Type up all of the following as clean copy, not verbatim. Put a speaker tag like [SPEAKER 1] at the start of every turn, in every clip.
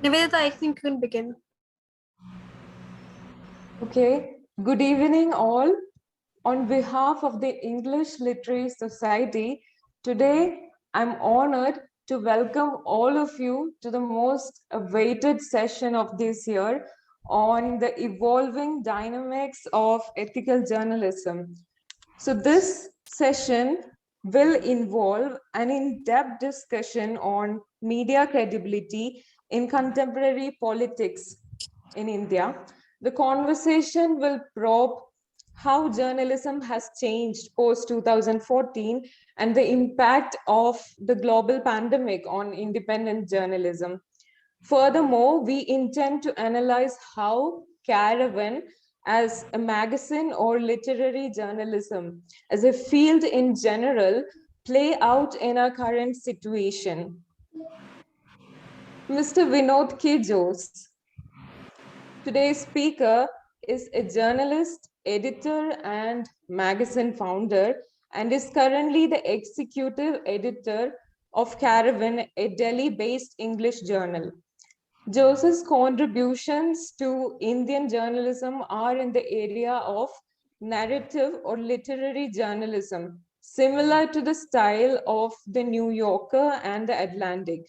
[SPEAKER 1] Nivedita, I think you can begin.
[SPEAKER 2] Okay, good evening all. On behalf of the English Literary Society, today I'm honored to welcome all of you to the most awaited session of this year on the evolving dynamics of ethical journalism. So this session will involve an in-depth discussion on media credibility in contemporary politics in India. The conversation will probe how journalism has changed post 2014 and the impact of the global pandemic on independent journalism. Furthermore, we intend to analyze how Caravan as a magazine or literary journalism as a field in general play out in our current situation. Mr. Vinod K. Today's speaker is a journalist, editor, and magazine founder, and is currently the executive editor of Caravan, a Delhi-based English journal. Joseph's contributions to Indian journalism are in the area of narrative or literary journalism, similar to the style of the New Yorker and the Atlantic.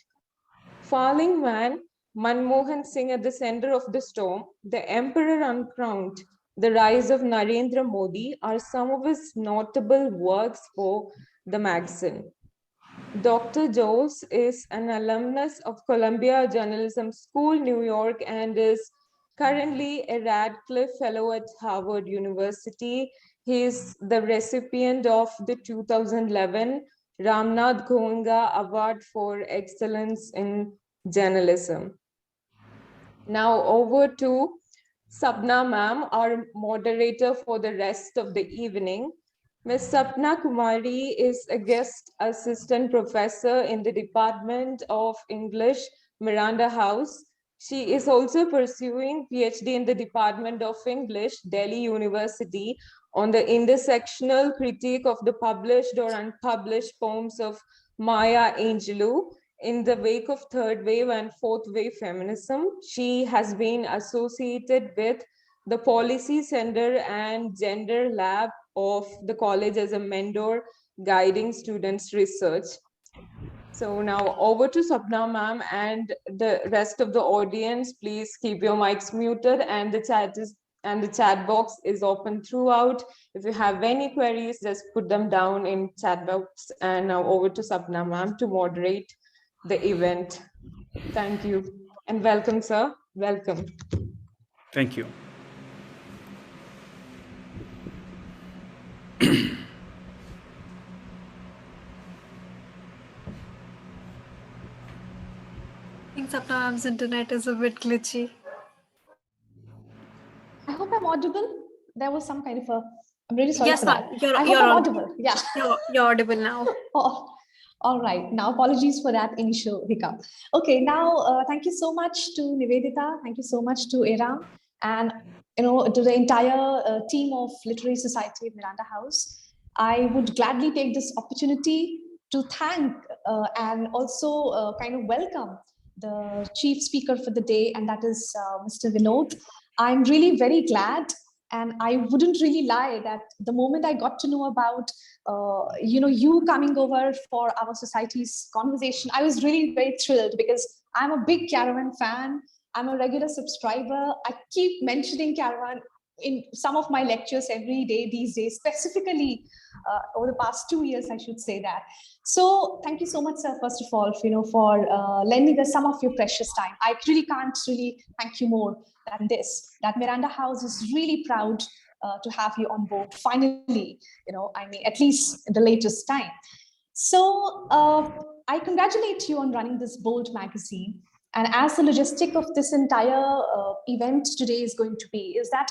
[SPEAKER 2] Falling Man, Manmohan Singh at the center of the storm, The Emperor Uncrowned, The Rise of Narendra Modi are some of his notable works for the magazine. Dr. Jose is an alumnus of Columbia Journalism School, New York, and is currently a Radcliffe Fellow at Harvard University. He is the recipient of the 2011 Ramnath Goenka Award for Excellence in Journalism. Now over to Sapna ma'am, our moderator for the rest of the evening. Ms. Sapna Kumari is a guest assistant professor in the Department of English, Miranda House. She is also pursuing PhD in the Department of English, Delhi University, on the intersectional critique of the published or unpublished poems of Maya Angelou. In the wake of third wave and fourth wave feminism, she has been associated with the Policy Center and Gender Lab of the college as a mentor guiding students' research. So now over to Sapna ma'am and the rest of the audience. Please keep your mics muted and the chat box is open throughout. If you have any queries, just put them down in chat box. And now over to Sapna ma'am to moderate the event. Thank you and welcome, sir. Welcome.
[SPEAKER 3] Thank you.
[SPEAKER 1] I think Sapna ma'am's internet is a bit glitchy.
[SPEAKER 4] I hope I'm audible. There was some kind of a. I'm really sorry
[SPEAKER 1] Yes,
[SPEAKER 4] for
[SPEAKER 1] ma'am.
[SPEAKER 4] that. I hope I'm audible. Yeah.
[SPEAKER 1] You're audible now.
[SPEAKER 4] Oh, all right. Now, apologies for that initial hiccup. Okay. Now, thank you so much to Nivedita. Thank you so much to Iram, and to the entire team of Literary Society of Miranda House. I would gladly take this opportunity to thank and also kind of welcome the chief speaker for the day, and that is Mr. Vinod. I'm really very glad, and I wouldn't really lie that the moment I got to know about you coming over for our society's conversation, I was really very thrilled because I'm a big Caravan fan. I'm a regular subscriber. I keep mentioning Caravan in some of my lectures every day these days, specifically over the past 2 years, I should say that. So thank you so much, sir, first of all, for lending us some of your precious time. I really can't really thank you more than this. That Miranda House is really proud to have you on board. Finally, I mean, at least in the latest time. So I congratulate you on running this bold magazine. And as the logistic of this entire event today is going to be, is that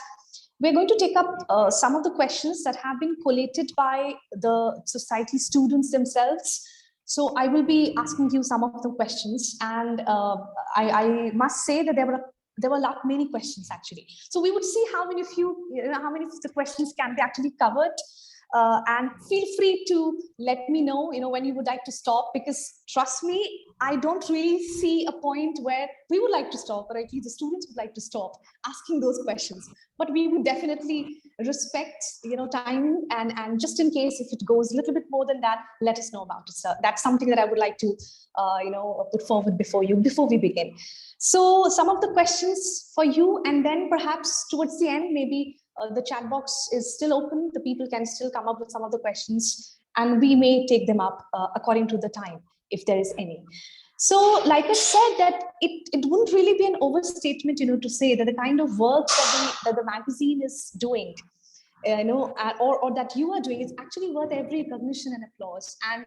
[SPEAKER 4] we're going to take up some of the questions that have been collated by the society students themselves. So I will be asking you some of the questions, and I must say that there were many questions actually. So we would see how many of the questions can be actually covered And feel free to let me know, when you would like to stop, because trust me, I don't really see a point where we would like to stop, or at least the students would like to stop asking those questions. But we would definitely respect, time, and just in case if it goes a little bit more than that, let us know about it, sir. That's something that I would like to, put forward before we begin. So some of the questions for you, and then perhaps towards the end, maybe the chat box is still open. The people can still come up with some of the questions, and we may take them up according to the time, if there is any. So, like I said, that it wouldn't really be an overstatement, to say that the kind of work that the magazine is doing, or that you are doing, is actually worth every recognition and applause. And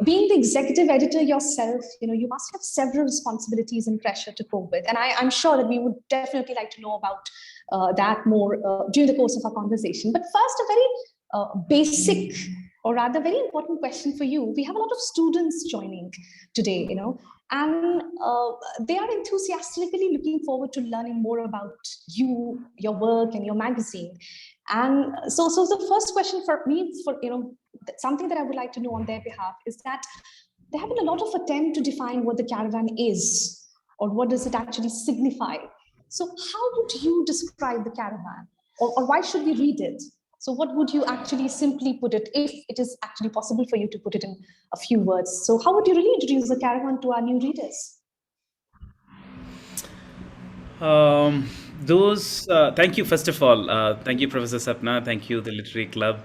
[SPEAKER 4] being the executive editor yourself, you must have several responsibilities and pressure to cope with. And I'm sure that we would definitely like to know about that more during the course of our conversation. But first, a very basic, or rather very important question for you. We have a lot of students joining today, and they are enthusiastically looking forward to learning more about you, your work, and your magazine. And so the first question for me, something that I would like to know on their behalf, is that there have been a lot of attempt to define what the Caravan is, or what does it actually signify. So how would you describe the Caravan, or why should we read it? So what would you actually simply put it, if it is actually possible for you to put it in a few words? So how would you really introduce the Caravan to our new readers?
[SPEAKER 3] Thank you, first of all. Thank you, Professor Sapna. Thank you, the Literary Club.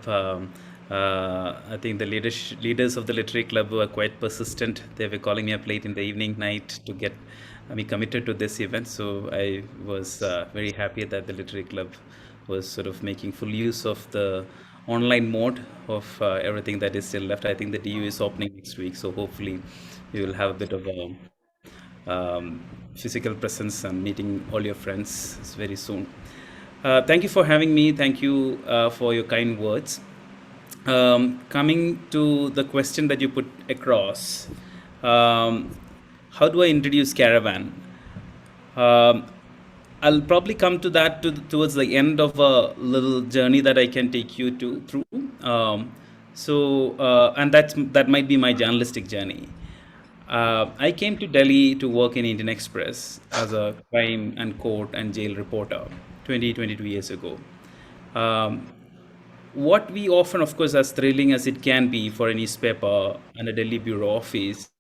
[SPEAKER 3] I think the leaders of the Literary Club were quite persistent. They were calling me up late in the evening, night, to get me committed to this event. So I was very happy that the Literary Club was sort of making full use of the online mode of everything that is still left. I think the DU is opening next week, so hopefully we will have a bit of a physical presence and meeting all your friends very soon. Thank you for having me. Thank you for your kind words. Coming to the question that you put across, how do I introduce Caravan? I'll probably come to that towards the end of a little journey that I can take you through. And that might be my journalistic journey. I came to Delhi to work in Indian Express as a crime and court and jail reporter 22 years ago. What we often, of course, as thrilling as it can be for a newspaper and a Delhi bureau office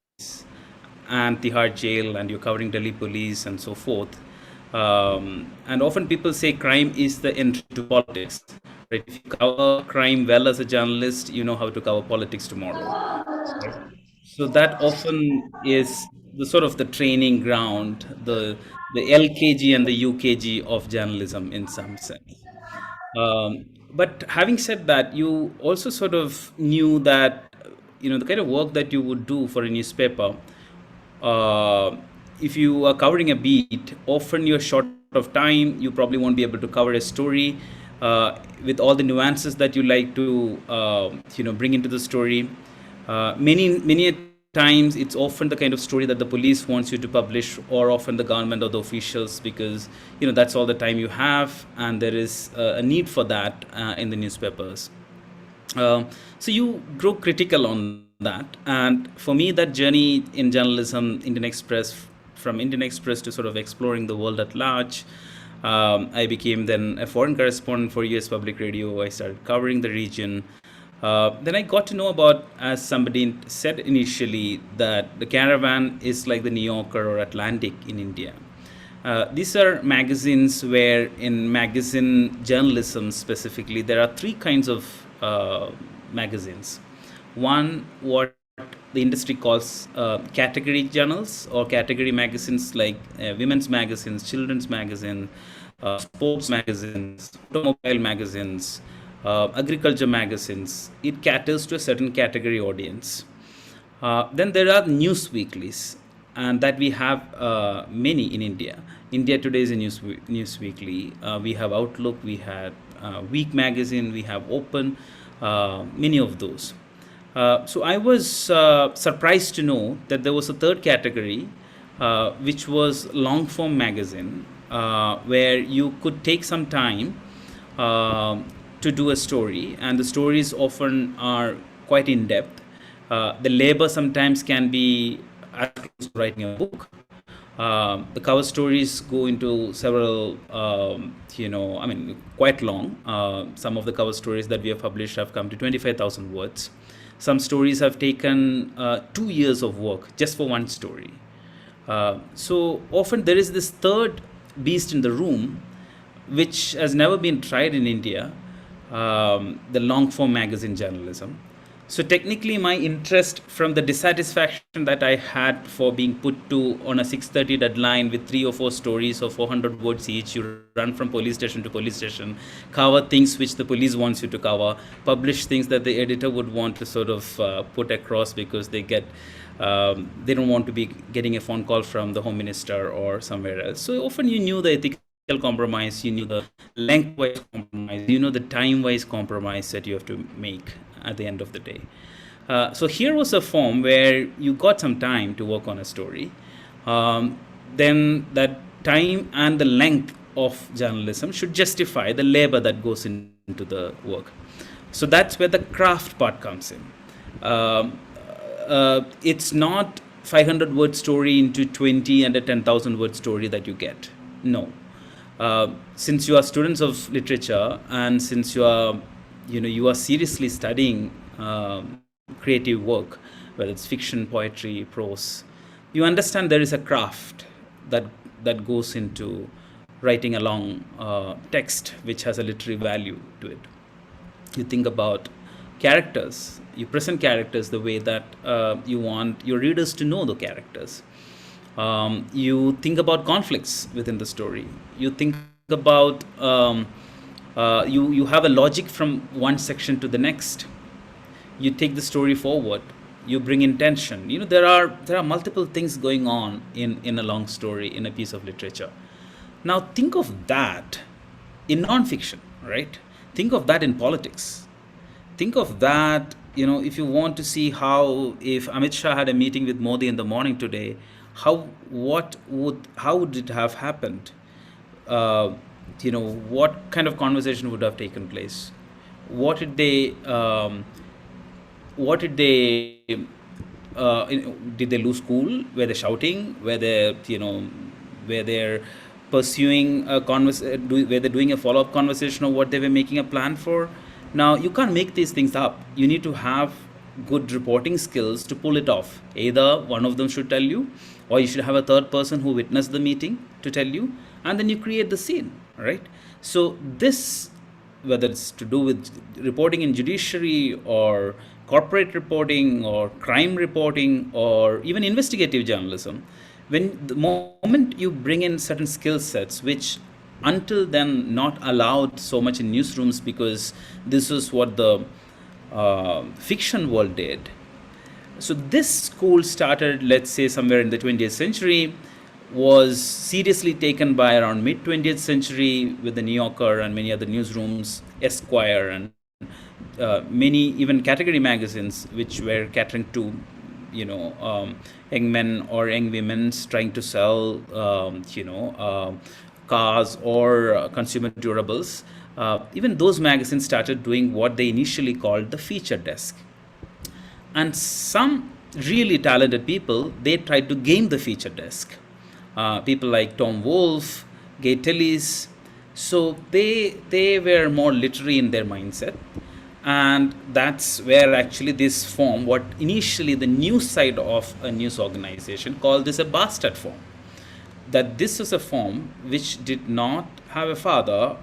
[SPEAKER 3] and Tihar jail, and you're covering Delhi police and so forth. And often people say crime is the entry to politics. Right? If you cover crime well as a journalist, you know how to cover politics tomorrow. Right? So that often is the sort of the training ground, the LKG and the UKG of journalism in some sense. But having said that, you also sort of knew that, the kind of work that you would do for a newspaper, if you are covering a beat, often you're short of time. You probably won't be able to cover a story with all the nuances that you like to, bring into the story. Many times it's often the kind of story that the police wants you to publish, or often the government or the officials, because that's all the time you have, and there is a need for that in the newspapers. So you grow critical on that, and for me, that journey in journalism, from Indian Express to sort of exploring the world at large. I became then a foreign correspondent for US Public Radio. I started covering the region. Then I got to know about, as somebody said initially, that the Caravan is like the New Yorker or Atlantic in India. These are magazines where, in magazine journalism specifically, there are three kinds of magazines. One, what the industry calls category journals or category magazines, like women's magazines, children's magazines, sports magazines, automobile magazines, agriculture magazines. It caters to a certain category audience. Then there are news weeklies, and that we have many in India. India Today is a news weekly. We have Outlook, we have Week magazine, we have Open, many of those. So I was surprised to know that there was a third category, which was long form magazine, where you could take some time to do a story, and the stories often are quite in depth. The labor sometimes can be as close to writing a book. The cover stories go into several, quite long. Some of the cover stories that we have published have come to 25,000 words. Some stories have taken 2 years of work just for one story. So often there is this third beast in the room, which has never been tried in India, the long form magazine journalism. So technically my interest from the dissatisfaction that I had for being put to on a 6:30 deadline with 3 or 4 stories of 400 words each, you run from police station to police station, cover things which the police wants you to cover, publish things that the editor would want to sort of put across because they don't want to be getting a phone call from the Home Minister or somewhere else. So often you knew the ethical compromise, you knew the lengthwise compromise, you know the time-wise compromise that you have to make at the end of the day. So here was a form where you got some time to work on a story. Then that time and the length of journalism should justify the labor that goes into the work. So that's where the craft part comes in. It's not 500 word story into 20 and a 10,000 word story that you get. No. Since you are students of literature, and since you are seriously studying creative work, whether it's fiction, poetry, prose, you understand there is a craft that goes into writing a long text which has a literary value to it. You think about characters, you present characters the way that you want your readers to know the characters. You think about conflicts within the story. You think about you have a logic from one section to the next. You take the story forward. You bring in tension. There are multiple things going on in a long story, in a piece of literature. Now think of that in non-fiction, right? Think of that in politics. Think of that, if you want to see how, if Amit Shah had a meeting with Modi in the morning today, how would it have happened? What kind of conversation would have taken place? Did they lose cool? Were they shouting? Were they pursuing a were they doing a follow-up conversation of what they were making a plan for? Now, you can't make these things up. You need to have good reporting skills to pull it off. Either one of them should tell you, or you should have a third person who witnessed the meeting to tell you, and then you create the scene, right? So this, whether it's to do with reporting in judiciary or corporate reporting or crime reporting or even investigative journalism, when the moment you bring in certain skill sets which until then not allowed so much in newsrooms because this is what the fiction world did. So this school started, let's say, somewhere in the 20th century, was seriously taken by around mid-20th century with the New Yorker and many other newsrooms, Esquire, and many even category magazines which were catering to young men or young women trying to sell cars or consumer durables. Even those magazines started doing what they initially called the feature desk. And some really talented people, they tried to game the feature desk. People like Tom Wolfe, Gay Tillis. So they were more literary in their mindset. And that's where actually this form, what initially the news side of a news organization called this a bastard form. That this is a form which did not have a father,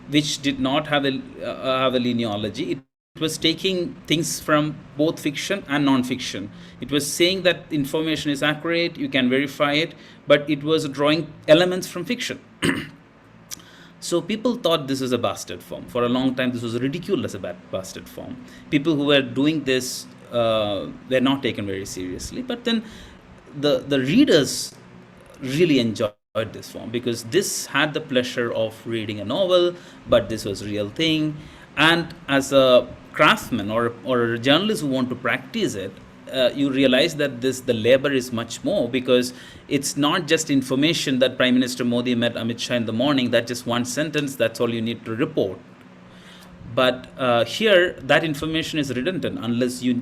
[SPEAKER 3] which did not have a linealogy. It was taking things from both fiction and non-fiction. It was saying that information is accurate, you can verify it, but it was drawing elements from fiction. So people thought this was a bastard form. For a long time, this was ridiculed as a bastard form. People who were doing this were not taken very seriously. But then the readers really enjoyed this form because this had the pleasure of reading a novel, but this was a real thing. And as a craftsman or a journalist who want to practice it, you realize that the labor is much more because it's not just information that Prime Minister Modi met Amit Shah in the morning, that's just one sentence, that's all you need to report. But here, that information is redundant unless you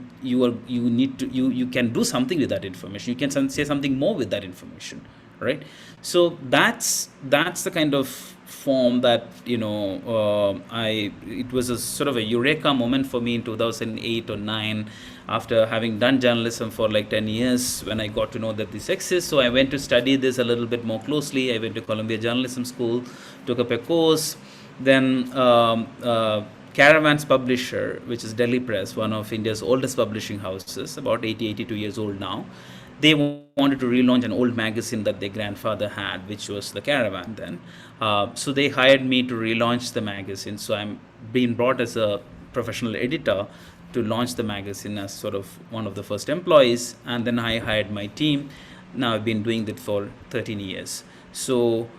[SPEAKER 3] can do something with that information. You can say something more with that information, right? So that's the kind of form that I it was a sort of a eureka moment for me in 2008 or 9, after having done journalism for like 10 years, when I got to know that this exists. So I went to study this a little bit more closely. I went to Columbia Journalism School, took up a course. Then Caravan's publisher, which is Delhi Press, one of India's oldest publishing houses, about 82 years old now, they wanted to relaunch an old magazine that their grandfather had, which was the Caravan then. So they hired me to relaunch the magazine. So I'm being brought as a professional editor to launch the magazine as sort of one of the first employees. And then I hired my team. Now I've been doing that for 13 years. So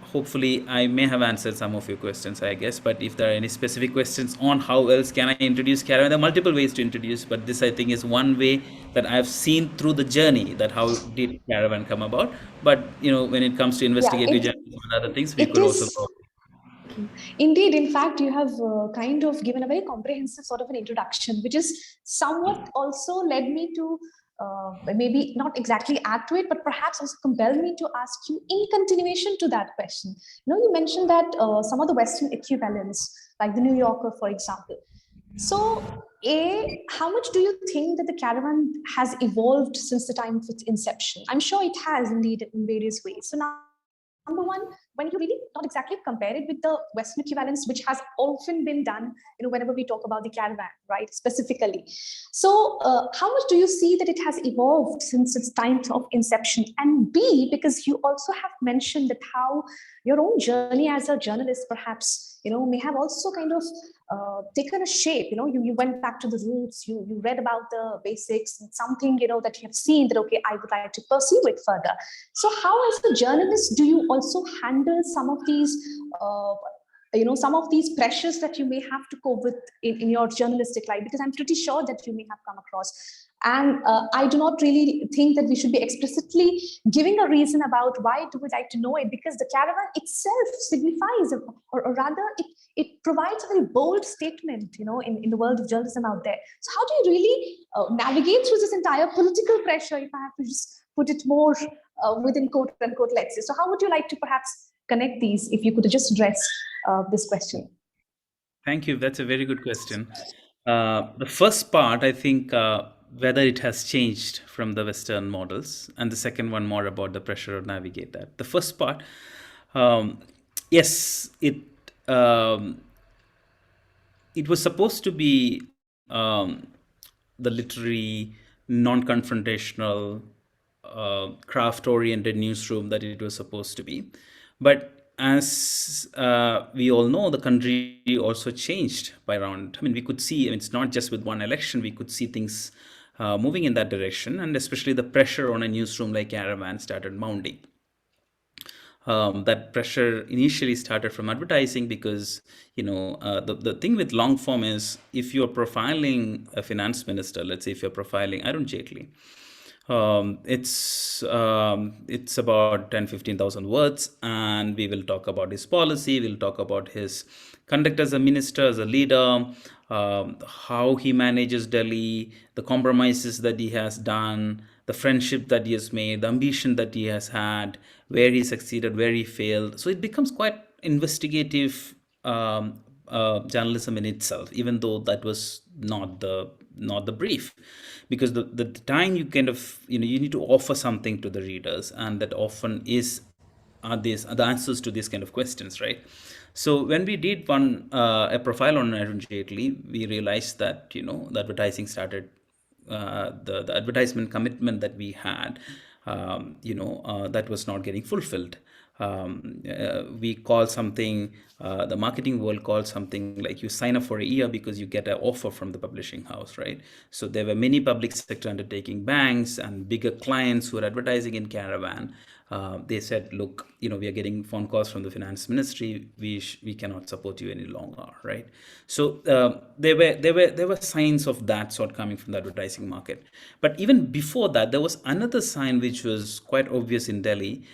[SPEAKER 3] hopefully I may have answered some of your questions, I guess. But if there are any specific questions on how else can I introduce Caravan, there are multiple ways to introduce, but this I think is one way that I've seen through the journey, that how did Caravan come about. But when it comes to investigative journalism and other things, we
[SPEAKER 4] it
[SPEAKER 3] could also
[SPEAKER 4] is
[SPEAKER 3] go.
[SPEAKER 4] indeed. In fact, you have kind of given a very comprehensive sort of an introduction, which is somewhat also led me to maybe not exactly add to it, but perhaps also compel me to ask you in continuation to that question. You mentioned that some of the Western equivalents, like the New Yorker, for example. So, how much do you think that the Caravan has evolved since the time of its inception? I'm sure it has indeed in various ways. So now, number one, when you really not exactly compare it with the Western equivalents, which has often been done, whenever we talk about the Caravan, right, specifically. So how much do you see that it has evolved since its time of inception? And B, because you also have mentioned that how your own journey as a journalist perhaps, may have also kind of taken a shape. You went back to the roots, you read about the basics, and something, that you have seen that, okay, I would like to pursue it further. So how, as a journalist, do you also handle some of these some of these pressures that you may have to cope with in your journalistic life? Because I'm pretty sure that you may have come across. And I do not really think that we should be explicitly giving a reason about why do we like to know it, because the Caravan itself signifies, or rather it provides a very bold statement, in the world of journalism out there. So how do you really navigate through this entire political pressure, if I have to just put it more within quote unquote, let's say? So how would you like to perhaps connect these, if you could just address this question?
[SPEAKER 3] Thank you. That's a very good question. The first part, I think, whether it has changed from the Western models, and the second one more about the pressure to navigate that. The first part, yes, it was supposed to be the literary, non-confrontational, craft-oriented newsroom that it was supposed to be. But as we all know, the country also changed by around, we could see, it's not just with one election, we could see things moving in that direction, and especially the pressure on a newsroom like Caravan started mounting. That pressure initially started from advertising, because the thing with long form is, if you're profiling a finance minister, let's say if you're profiling Arun Jaitley, it's about 10-15,000 words, and we will talk about his policy, we'll talk about his conduct as a minister, as a leader, how he manages Delhi, the compromises that he has done, the friendship that he has made, the ambition that he has had, where he succeeded, where he failed. So it becomes quite investigative journalism in itself, even though that was not the brief, because the time you kind of you need to offer something to the readers, and that often are the answers to these kind of questions, right? So when we did a profile on Arun Jaitley, we realized that the advertising started, the advertisement commitment that we had, that was not getting fulfilled. We call something, the marketing world calls something like, you sign up for a year because you get an offer from the publishing house, right? So there were many public sector undertaking, banks and bigger clients who are advertising in Caravan. They said, look, we are getting phone calls from the finance ministry. We cannot support you any longer, right? So there were signs of that sort coming from the advertising market. But even before that, there was another sign which was quite obvious in Delhi.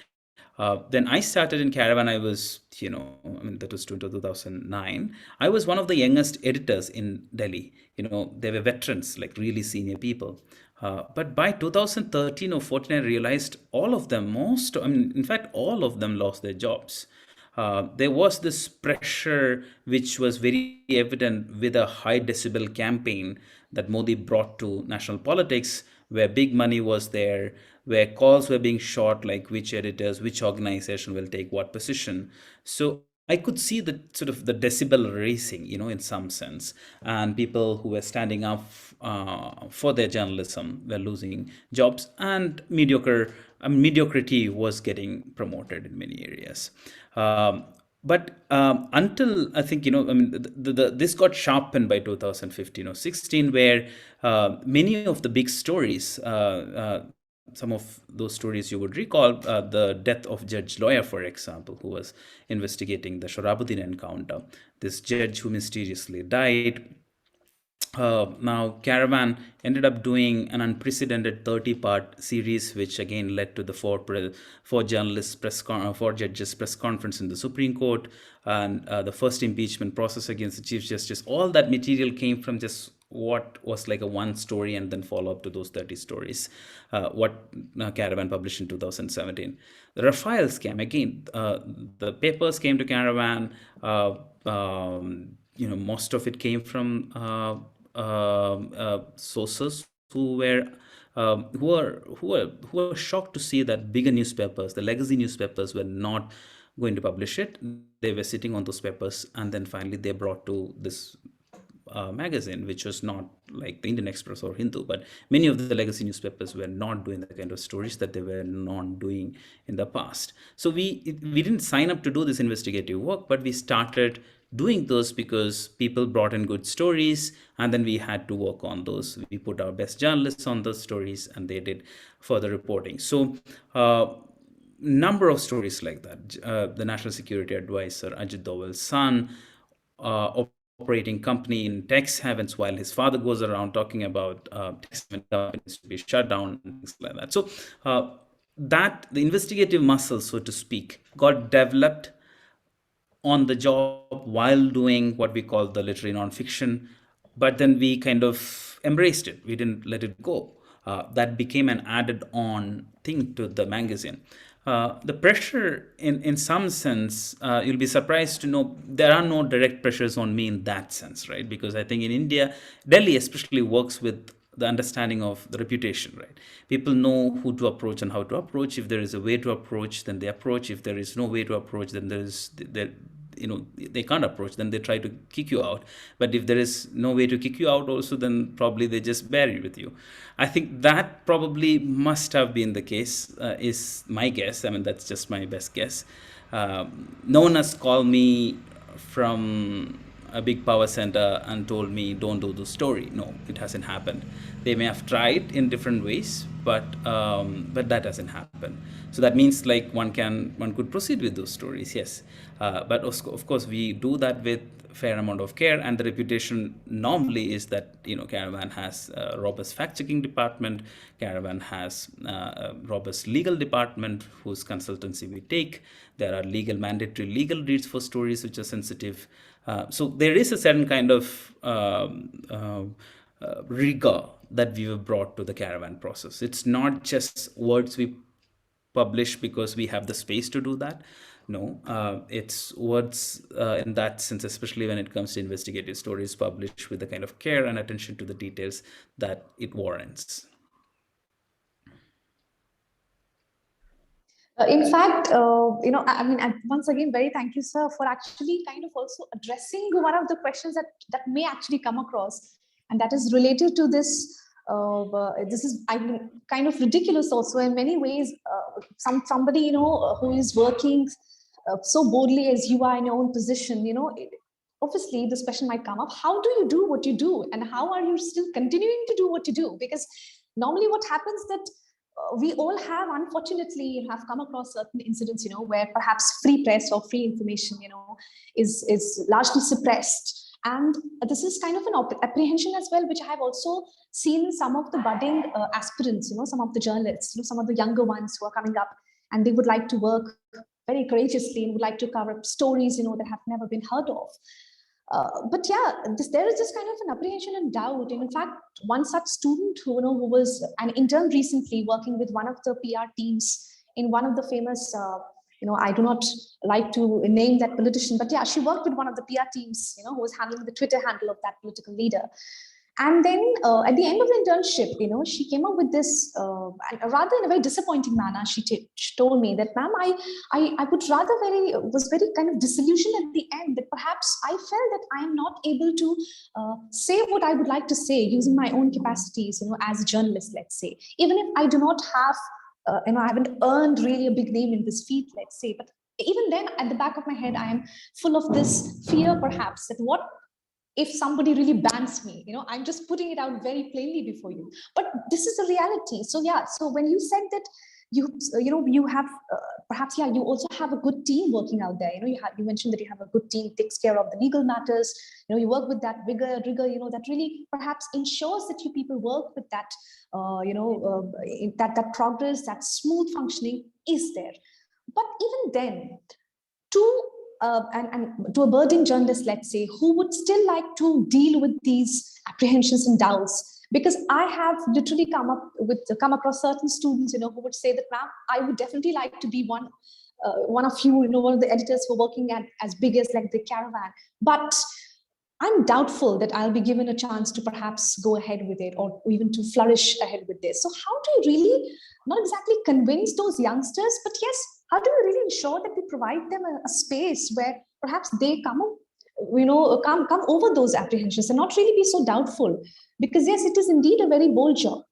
[SPEAKER 3] Then I started in Caravan. I was, that was 2009. I was one of the youngest editors in Delhi. They were veterans, like really senior people. But by 2013 or 14, I realized all of them, in fact, all of them lost their jobs. There was this pressure which was very evident with a high decibel campaign that Modi brought to national politics, where big money was there, where calls were being shot, like which editors, which organization will take what position. So I could see the sort of the decibel racing, in some sense, and people who were standing up for their journalism were losing jobs, and mediocrity was getting promoted in many areas. But until I think, this got sharpened by 2015 or 16, where many of the big stories, some of those stories you would recall, the death of Judge Lawyer, for example, who was investigating the Shorabuddin encounter, this judge who mysteriously died. Now, Caravan ended up doing an unprecedented 30-part series, which again led to the four judges press conference in the Supreme Court, and the first impeachment process against the Chief Justice. All that material came from just what was like a one story and then follow up to those 30 stories, what Caravan published in 2017. The Rafale scam, again, the papers came to Caravan. Most of it came from sources who were shocked to see that bigger newspapers, the legacy newspapers, were not going to publish it. They were sitting on those papers, and then finally they brought to this magazine, which was not like the Indian Express or Hindu, but many of the legacy newspapers were not doing the kind of stories that they were not doing in the past. So we didn't sign up to do this investigative work, but we started doing those because people brought in good stories, and then we had to work on those. We put our best journalists on those stories, and they did further reporting. So number of stories like that. The National Security Advisor Ajit Doval's son, operating company in tax havens, while his father goes around talking about tax haven companies to be shut down and things like that. So that the investigative muscle, so to speak, got developed on the job while doing what we call the literary nonfiction, but then we kind of embraced it. We didn't let it go. That became an added on thing to the magazine. The pressure, in some sense, you'll be surprised to know there are no direct pressures on me in that sense, right? Because I think in India, Delhi especially works with the understanding of the reputation, right? People know who to approach and how to approach. If there is a way to approach, then they approach. If there is no way to approach, then they can't approach, then they try to kick you out. But if there is no way to kick you out also, then probably they just bury with you. I think that probably must have been the case, is my guess. I mean, that's just my best guess. No one has called me from a big power center and told me don't do the story. No, it hasn't happened. They may have tried in different ways, but that hasn't happened. So that means like one could proceed with those stories, yes. But of course we do that with fair amount of care, and the reputation normally is that Caravan has a robust fact-checking department. Caravan has a robust legal department whose consultancy we take. There are mandatory legal reads for stories which are sensitive. So there is a certain kind of rigor that we have brought to the Caravan process. It's not just words we publish because we have the space to do that. No, it's words in that sense, especially when it comes to investigative stories, published with the kind of care and attention to the details that it warrants.
[SPEAKER 4] In fact, I mean, once again, very thank you, sir, for actually kind of also addressing one of the questions that may actually come across, and that is related to this. This is kind of ridiculous also in many ways. Somebody who is working so boldly as you are in your own position, obviously this question might come up: how do you do what you do, and how are you still continuing to do what you do? Because normally, what happens that we all have, unfortunately, have come across certain incidents, where perhaps free press or free information, is largely suppressed. And this is kind of an apprehension as well, which I have also seen some of the budding aspirants, some of the journalists, some of the younger ones who are coming up and they would like to work very courageously and would like to cover up stories, that have never been heard of. But yeah, there is just kind of an apprehension and doubt. And in fact, one such student who was an intern recently working with one of the PR teams in one of the famous, I do not like to name that politician, but yeah, she worked with one of the PR teams, who was handling the Twitter handle of that political leader. And then at the end of the internship, she came up with this, rather in a very disappointing manner. She told me that, ma'am, I would rather was very kind of disillusioned at the end, that perhaps I felt that I am not able to say what I would like to say using my own capacities, as a journalist, let's say, even if I do not have, I haven't earned really a big name in this field, let's say, but even then at the back of my head, I am full of this fear, perhaps, that what if somebody really bans me? I'm just putting it out very plainly before you, but this is a reality. So yeah, so when you said that you have perhaps, yeah, you also have a good team working out there. You mentioned that you have a good team, takes care of the legal matters. You work with that rigor. That really perhaps ensures that you people work with that. That progress, that smooth functioning is there. But even then, and to a budding journalist, let's say, who would still like to deal with these apprehensions and doubts, because I have literally come across certain students, who would say that, ma'am, I would definitely like to be one of you, one of the editors who are working at as big as like the Caravan, but I'm doubtful that I'll be given a chance to perhaps go ahead with it, or even to flourish ahead with this. So how do you really, not exactly convince those youngsters, but yes, how do you really ensure that we provide them a space where perhaps they come over those apprehensions and not really be so doubtful? Because yes, it is indeed a very bold job.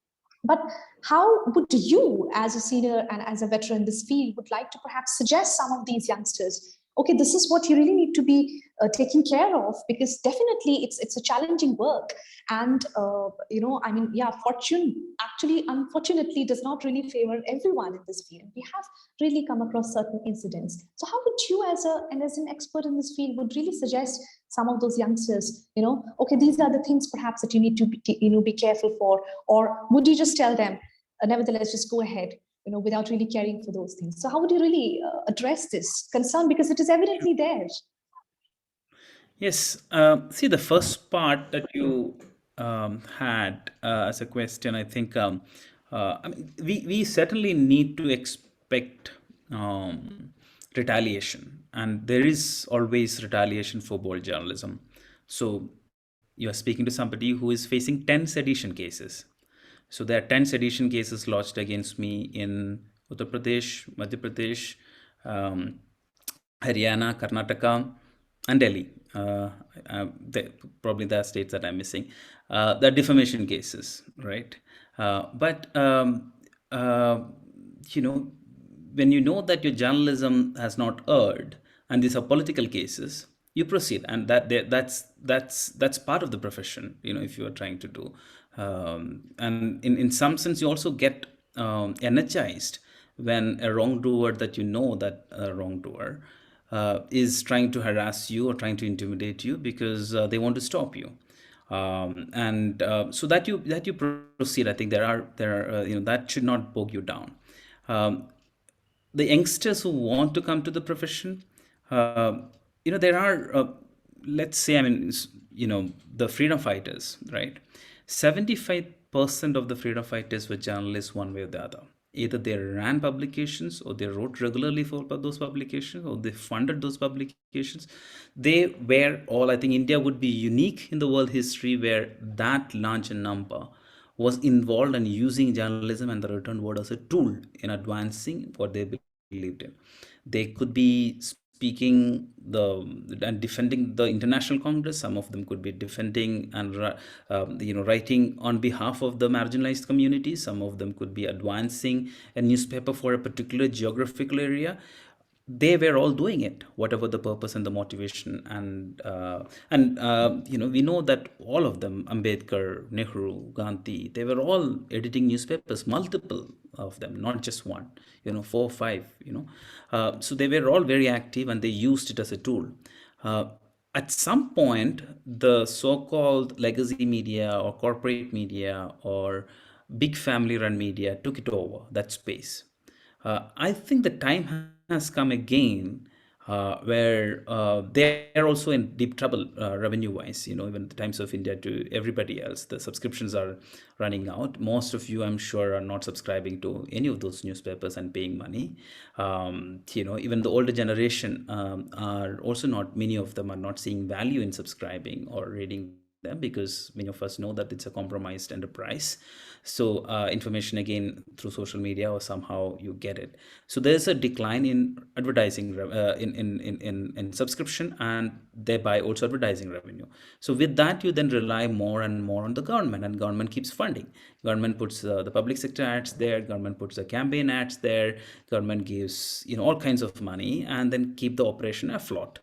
[SPEAKER 4] But how would you, as a senior and as a veteran in this field, would like to perhaps suggest some of these youngsters, okay, this is what you really need to be taking care of, because definitely it's a challenging work. And, fortune actually, unfortunately, does not really favor everyone in this field. We have really come across certain incidents. So how would you, as an expert in this field, would really suggest some of those youngsters, okay, these are the things perhaps that you need to be careful for, or would you just tell them, nevertheless, just go ahead, without really caring for those things? So how would you really address this concern? Because it is evidently there.
[SPEAKER 3] Yes. See, the first part that you had as a question, I think we certainly need to expect retaliation, and there is always retaliation for bold journalism. So you are speaking to somebody who is facing 10 sedition cases. So there are 10 sedition cases lodged against me in Uttar Pradesh, Madhya Pradesh, Haryana, Karnataka, and Delhi. Probably there are states that I'm missing. There are defamation cases, right? But when you know that your journalism has not erred, and these are political cases, you proceed, and that's part of the profession. If you are trying to do, and in some sense, you also get energized when a wrongdoer that that a wrongdoer is trying to harass you or trying to intimidate you because they want to stop you. So that you proceed. I think there are that should not bog you down. The youngsters who want to come to the profession, there are, let's say, the freedom fighters, right? 75% of the freedom fighters were journalists one way or the other. Either they ran publications, or they wrote regularly for those publications, or they funded those publications. They were all, I think India would be unique in the world history where that large number was involved in using journalism and the written word as a tool in advancing what they believed in. They could be speaking and defending the International Congress. Some of them could be defending and writing on behalf of the marginalized communities. Some of them could be advancing a newspaper for a particular geographical area. They were all doing it, whatever the purpose and the motivation. And we know that all of them, Ambedkar, Nehru, Gandhi, they were all editing newspapers, multiple of them, not just one, 4, 5, so they were all very active, and they used it as a tool. At some point, the so-called legacy media or corporate media or big family run media took it over, that space. I think the time has come again where they are also in deep trouble revenue wise, even the Times of India to everybody else. The subscriptions are running out. Most of you, I'm sure, are not subscribing to any of those newspapers and paying money. Even the older generation are also not, many of them are not seeing value in subscribing or reading them, because many of us know that it's a compromised enterprise. So information again through social media, or somehow you get it. So there's a decline in advertising in subscription, and thereby also advertising revenue. So with that, you then rely more and more on the government, and government keeps funding. Government puts the public sector ads there, government puts the campaign ads there, government gives all kinds of money, and then keep the operation afloat.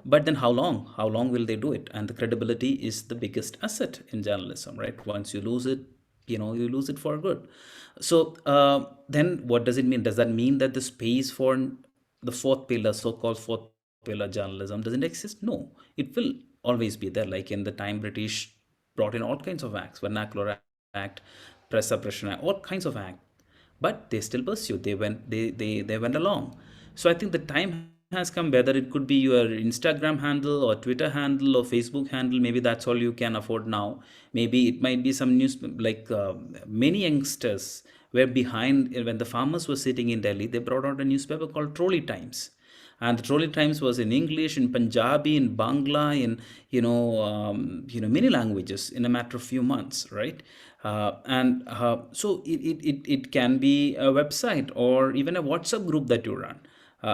[SPEAKER 3] But then how long will they do it? And the credibility is the biggest asset in journalism, right? Once you lose it, you lose it for good. So then what does it mean? Does that mean that the space for the fourth pillar, so-called fourth pillar journalism, doesn't exist? No, it will always be there. Like in the time British brought in all kinds of acts, Vernacular Act, Press Suppression Act, all kinds of acts, but they still pursued. They went along. So I think the time has come, whether it could be your Instagram handle or Twitter handle or Facebook handle. Maybe that's all you can afford now. Maybe it might be some news, like many youngsters were behind when the farmers were sitting in Delhi. They brought out a newspaper called Trolley Times, and the Trolley Times was in English, in Punjabi, in Bangla, in many languages in a matter of few months, right? So it can be a website or even a WhatsApp group that you run.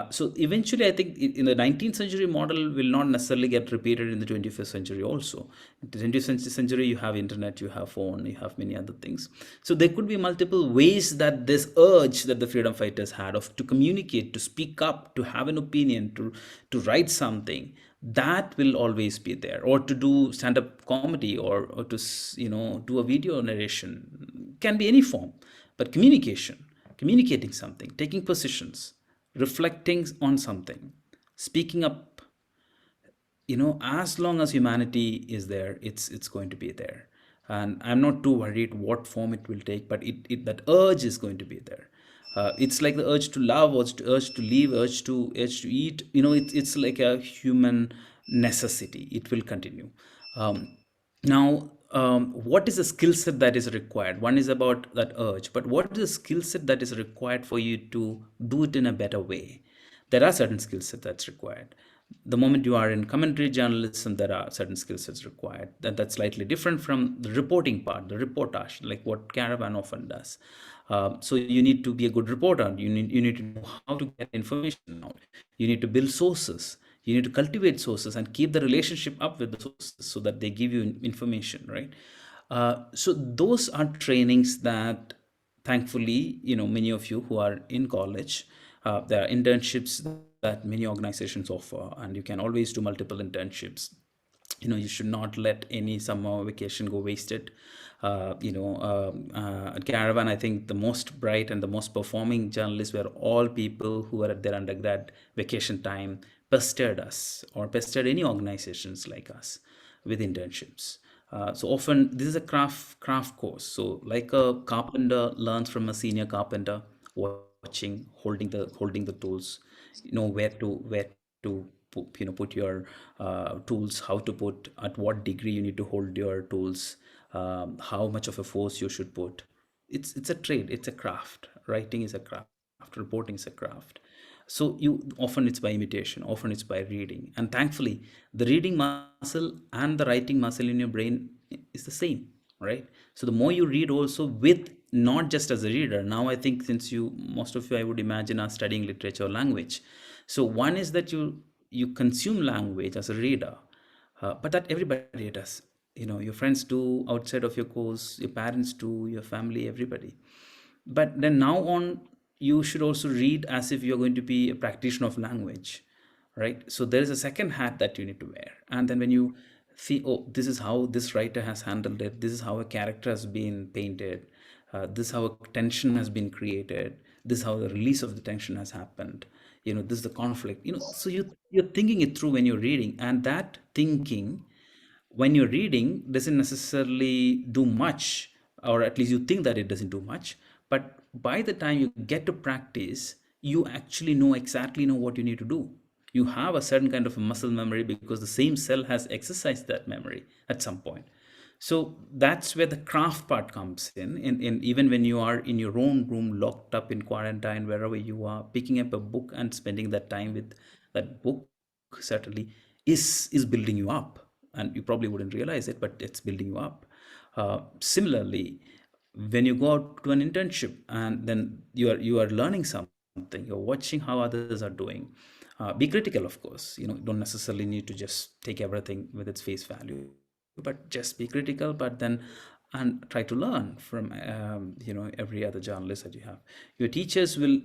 [SPEAKER 3] So eventually, I think in the 19th century model will not necessarily get repeated in the 21st century also. In the 20th century, you have internet, you have phone, you have many other things. So there could be multiple ways that this urge that the freedom fighters had of to communicate, to speak up, to have an opinion, to write something, that will always be there. Or to do stand-up comedy, or to do a video narration, can be any form. But communicating something, taking positions, reflecting on something, speaking up, as long as humanity is there, it's going to be there. And I'm not too worried what form it will take, but that urge is going to be there. It's like the urge to love, urge to live, urge to eat. It's like a human necessity. It will continue. Now, what is the skill set that is required? One is about that urge, but what is the skill set that is required for you to do it in a better way? There are certain skill sets that's required. The moment you are in commentary journalism, there are certain skill sets required. That's slightly different from the reporting part, the reportage, like what Caravan often does. So you need to be a good reporter. You need to know how to get information out. You need to build sources. You need to cultivate sources and keep the relationship up with the sources so that they give you information, right? So those are trainings that, thankfully, many of you who are in college, there are internships that many organizations offer, and you can always do multiple internships. You should not let any summer vacation go wasted. At Caravan, I think the most bright and the most performing journalists were all people who were at their undergrad vacation time, pestered us or pestered any organizations like us with internships. So often this is a craft course. So like a carpenter learns from a senior carpenter, watching, holding the tools, where to put your tools, how to put, at what degree you need to hold your tools, how much of a force you should put. It's a trade, it's a craft. Writing is a craft, reporting is a craft. So often it's by imitation, often it's by reading, and thankfully the reading muscle and the writing muscle in your brain is the same, right? So the more you read also, with not just as a reader. Now I think, since most of you, I would imagine, are studying literature or language. So one is that you consume language as a reader, but that everybody does. Your friends do outside of your course, your parents do, your family, everybody. But then now on, you should also read as if you're going to be a practitioner of language, right? So there is a second hat that you need to wear. And then when you see, oh, this is how this writer has handled it, this is how a character has been painted, this is how a tension has been created, this is how the release of the tension has happened, this is the conflict, so you're thinking it through when you're reading. And that thinking, when you're reading, doesn't necessarily do much, or at least you think that it doesn't do much. But by the time you get to practice, you actually know exactly know what you need to do. You have a certain kind of a muscle memory because the same cell has exercised that memory at some point. So that's where the craft part comes in even when you are in your own room, locked up in quarantine, wherever you are, picking up a book and spending that time with that book certainly is building you up. And you probably wouldn't realize it, but it's building you up. Similarly, when you go out to an internship and then you are learning something, you're watching how others are doing. Be critical, of course. Don't necessarily need to just take everything with its face value, but just be critical. But then, and try to learn from every other journalist that you have. Your teachers will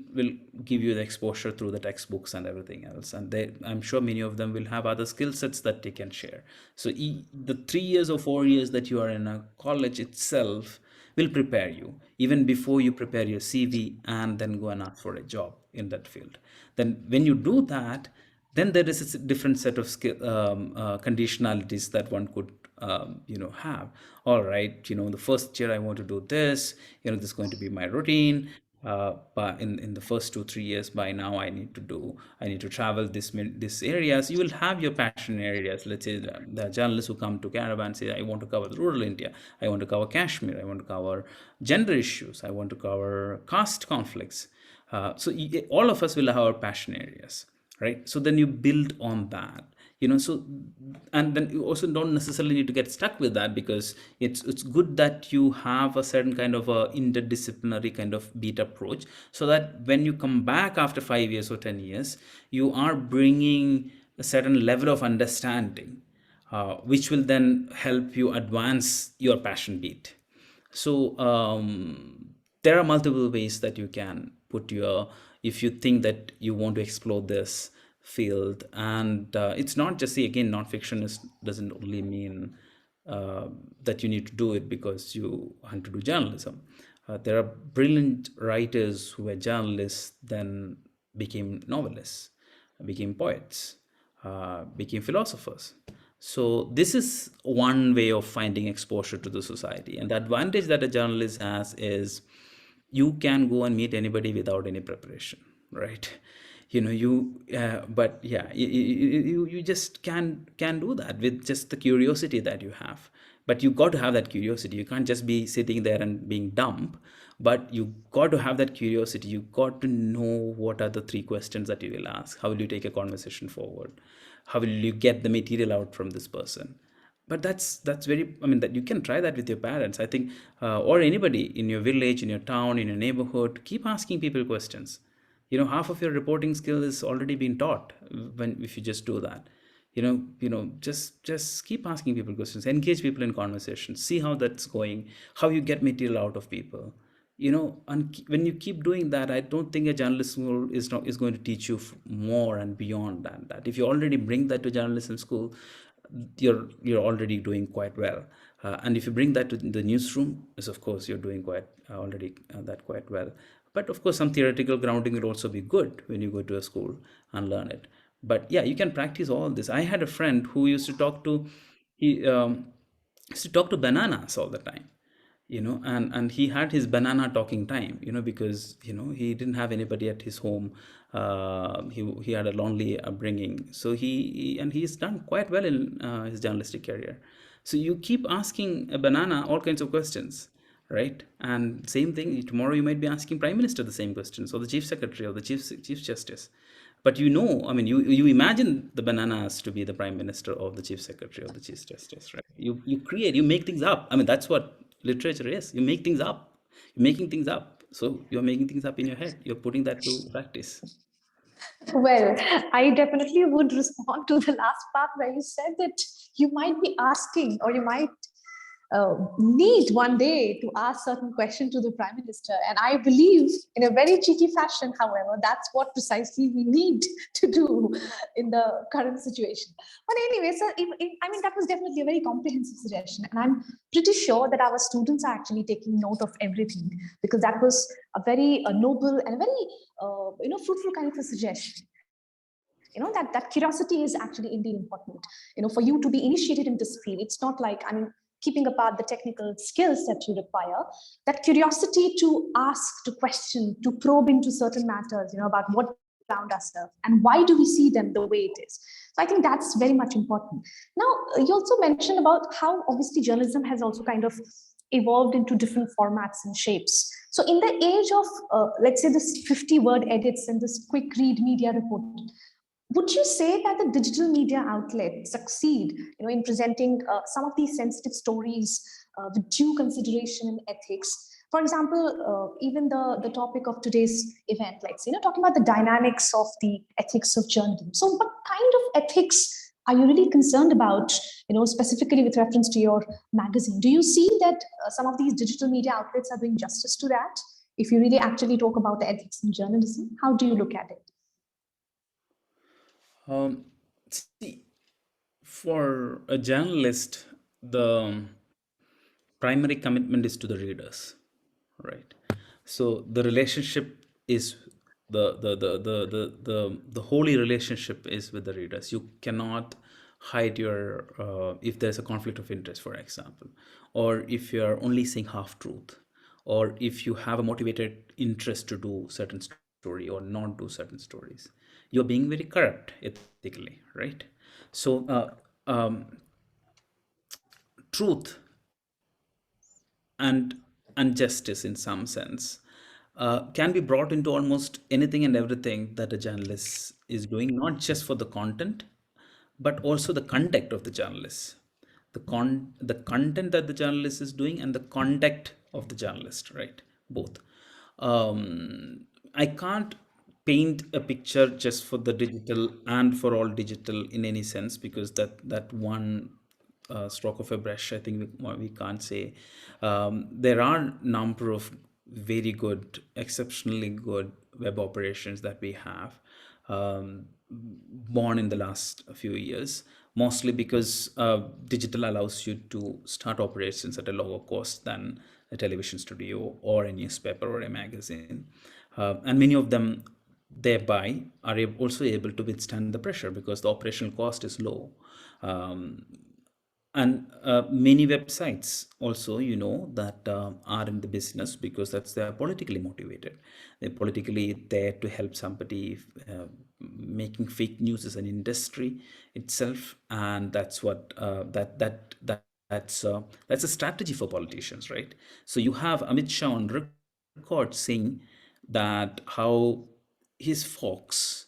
[SPEAKER 3] give you the exposure through the textbooks and everything else, and I'm sure many of them will have other skill sets that they can share. So the 3 years or 4 years that you are in a college itself will prepare you even before you prepare your CV and then go and ask for a job in that field. Then when you do that, then there is a different set of skill conditionalities that one could have. All right, the first year I want to do this, this is going to be my routine. But in the first 2-3 years, by now I need to travel this areas. You will have your passion areas. Let's say the journalists who come to Caravan say, I want to cover the rural India, I want to cover Kashmir, I want to cover gender issues, I want to cover caste conflicts. So all of us will have our passion areas, right? So then you build on that, so, and then you also don't necessarily need to get stuck with that, because it's good that you have a certain kind of a interdisciplinary kind of beat approach, so that when you come back after 5 years or 10 years, you are bringing a certain level of understanding, which will then help you advance your passion beat. So there are multiple ways that you can put if you think that you want to explore this field. And it's not just, again, nonfiction doesn't only mean that you need to do it because you want to do journalism. There are brilliant writers who were journalists, then became novelists, became poets, became philosophers. So this is one way of finding exposure to the society. And the advantage that a journalist has is you can go and meet anybody without any preparation, right? But yeah, you just can do that with just the curiosity that you have. But you got to have that curiosity. You can't just be sitting there and being dumb, but you got to have that curiosity. You got to know what are the 3 questions that you will ask. How will you take a conversation forward? How will you get the material out from this person? But that's very, that you can try that with your parents, I think, or anybody in your village, in your town, in your neighborhood. Keep asking people questions. Half of your reporting skill is already been taught if you just do that. Just keep asking people questions, engage people in conversations, see how that's going, how you get material out of people. And when you keep doing that, I don't think a journalist school is going to teach you more and beyond that. If you already bring that to journalism school, you're already doing quite well. And if you bring that to the newsroom, is of course you're doing quite well. But of course, some theoretical grounding will also be good when you go to a school and learn it. But yeah, you can practice all this. I had a friend who used to talk to bananas all the time, and he had his banana talking time, because he didn't have anybody at his home. He had a lonely upbringing, so he's done quite well in his journalistic career. So you keep asking a banana all kinds of questions, right? And same thing, tomorrow you might be asking Prime Minister the same questions, or the Chief Secretary, or the Chief Justice. But you imagine the bananas to be the Prime Minister, or the Chief Secretary, or the Chief Justice, right? You make things up. That's what literature is. You make things up. You're making things up. So you're making things up in your head. You're putting that to practice.
[SPEAKER 4] Well, I definitely would respond to the last part where you said that you might be asking, or you might need one day to ask certain question to the Prime Minister. And I believe, in a very cheeky fashion, however, that's what precisely we need to do in the current situation. But anyway, so that was definitely a very comprehensive suggestion. And I'm pretty sure that our students are actually taking note of everything, because that was a very noble and a very fruitful kind of a suggestion. That curiosity is actually indeed important. For you to be initiated in this field, it's not like, keeping apart the technical skills that you require, that curiosity to ask, to question, to probe into certain matters, about what around ourselves and why do we see them the way it is. So I think that's very much important. Now, you also mentioned about how obviously journalism has also kind of evolved into different formats and shapes. So in the age of, let's say, this 50-word edits and this quick read media report, would you say that the digital media outlets succeed, in presenting some of these sensitive stories with due consideration and ethics? For example, even the topic of today's event, like, talking about the dynamics of the ethics of journalism. So what kind of ethics are you really concerned about, specifically with reference to your magazine? Do you see that some of these digital media outlets are doing justice to that? If you really actually talk about the ethics in journalism, how do you look at it?
[SPEAKER 3] See, for a journalist, the primary commitment is to the readers, right? So the relationship is the holy relationship is with the readers. You cannot hide your if there's a conflict of interest, for example, or if you're only saying half truth, or if you have a motivated interest to do certain story or not do certain stories, you're being very correct ethically, right? So truth and justice in some sense can be brought into almost anything and everything that a journalist is doing, not just for the content but also the conduct of the journalist, the content that the journalist is doing and the conduct of the journalist, right? Both. I can't paint a picture just for the digital and for all digital in any sense, because that one stroke of a brush, I think we can't say. There are number of very good, exceptionally good web operations that we have, born in the last few years, mostly because digital allows you to start operations at a lower cost than a television studio or a newspaper or a magazine. And many of them thereby are also able to withstand the pressure because the operational cost is low. And many websites also, that are in the business because they're politically motivated. They're politically there to help somebody. Making fake news is an industry itself, and that's what that's a strategy for politicians, right? So you have Amit Shah on record saying that how his folks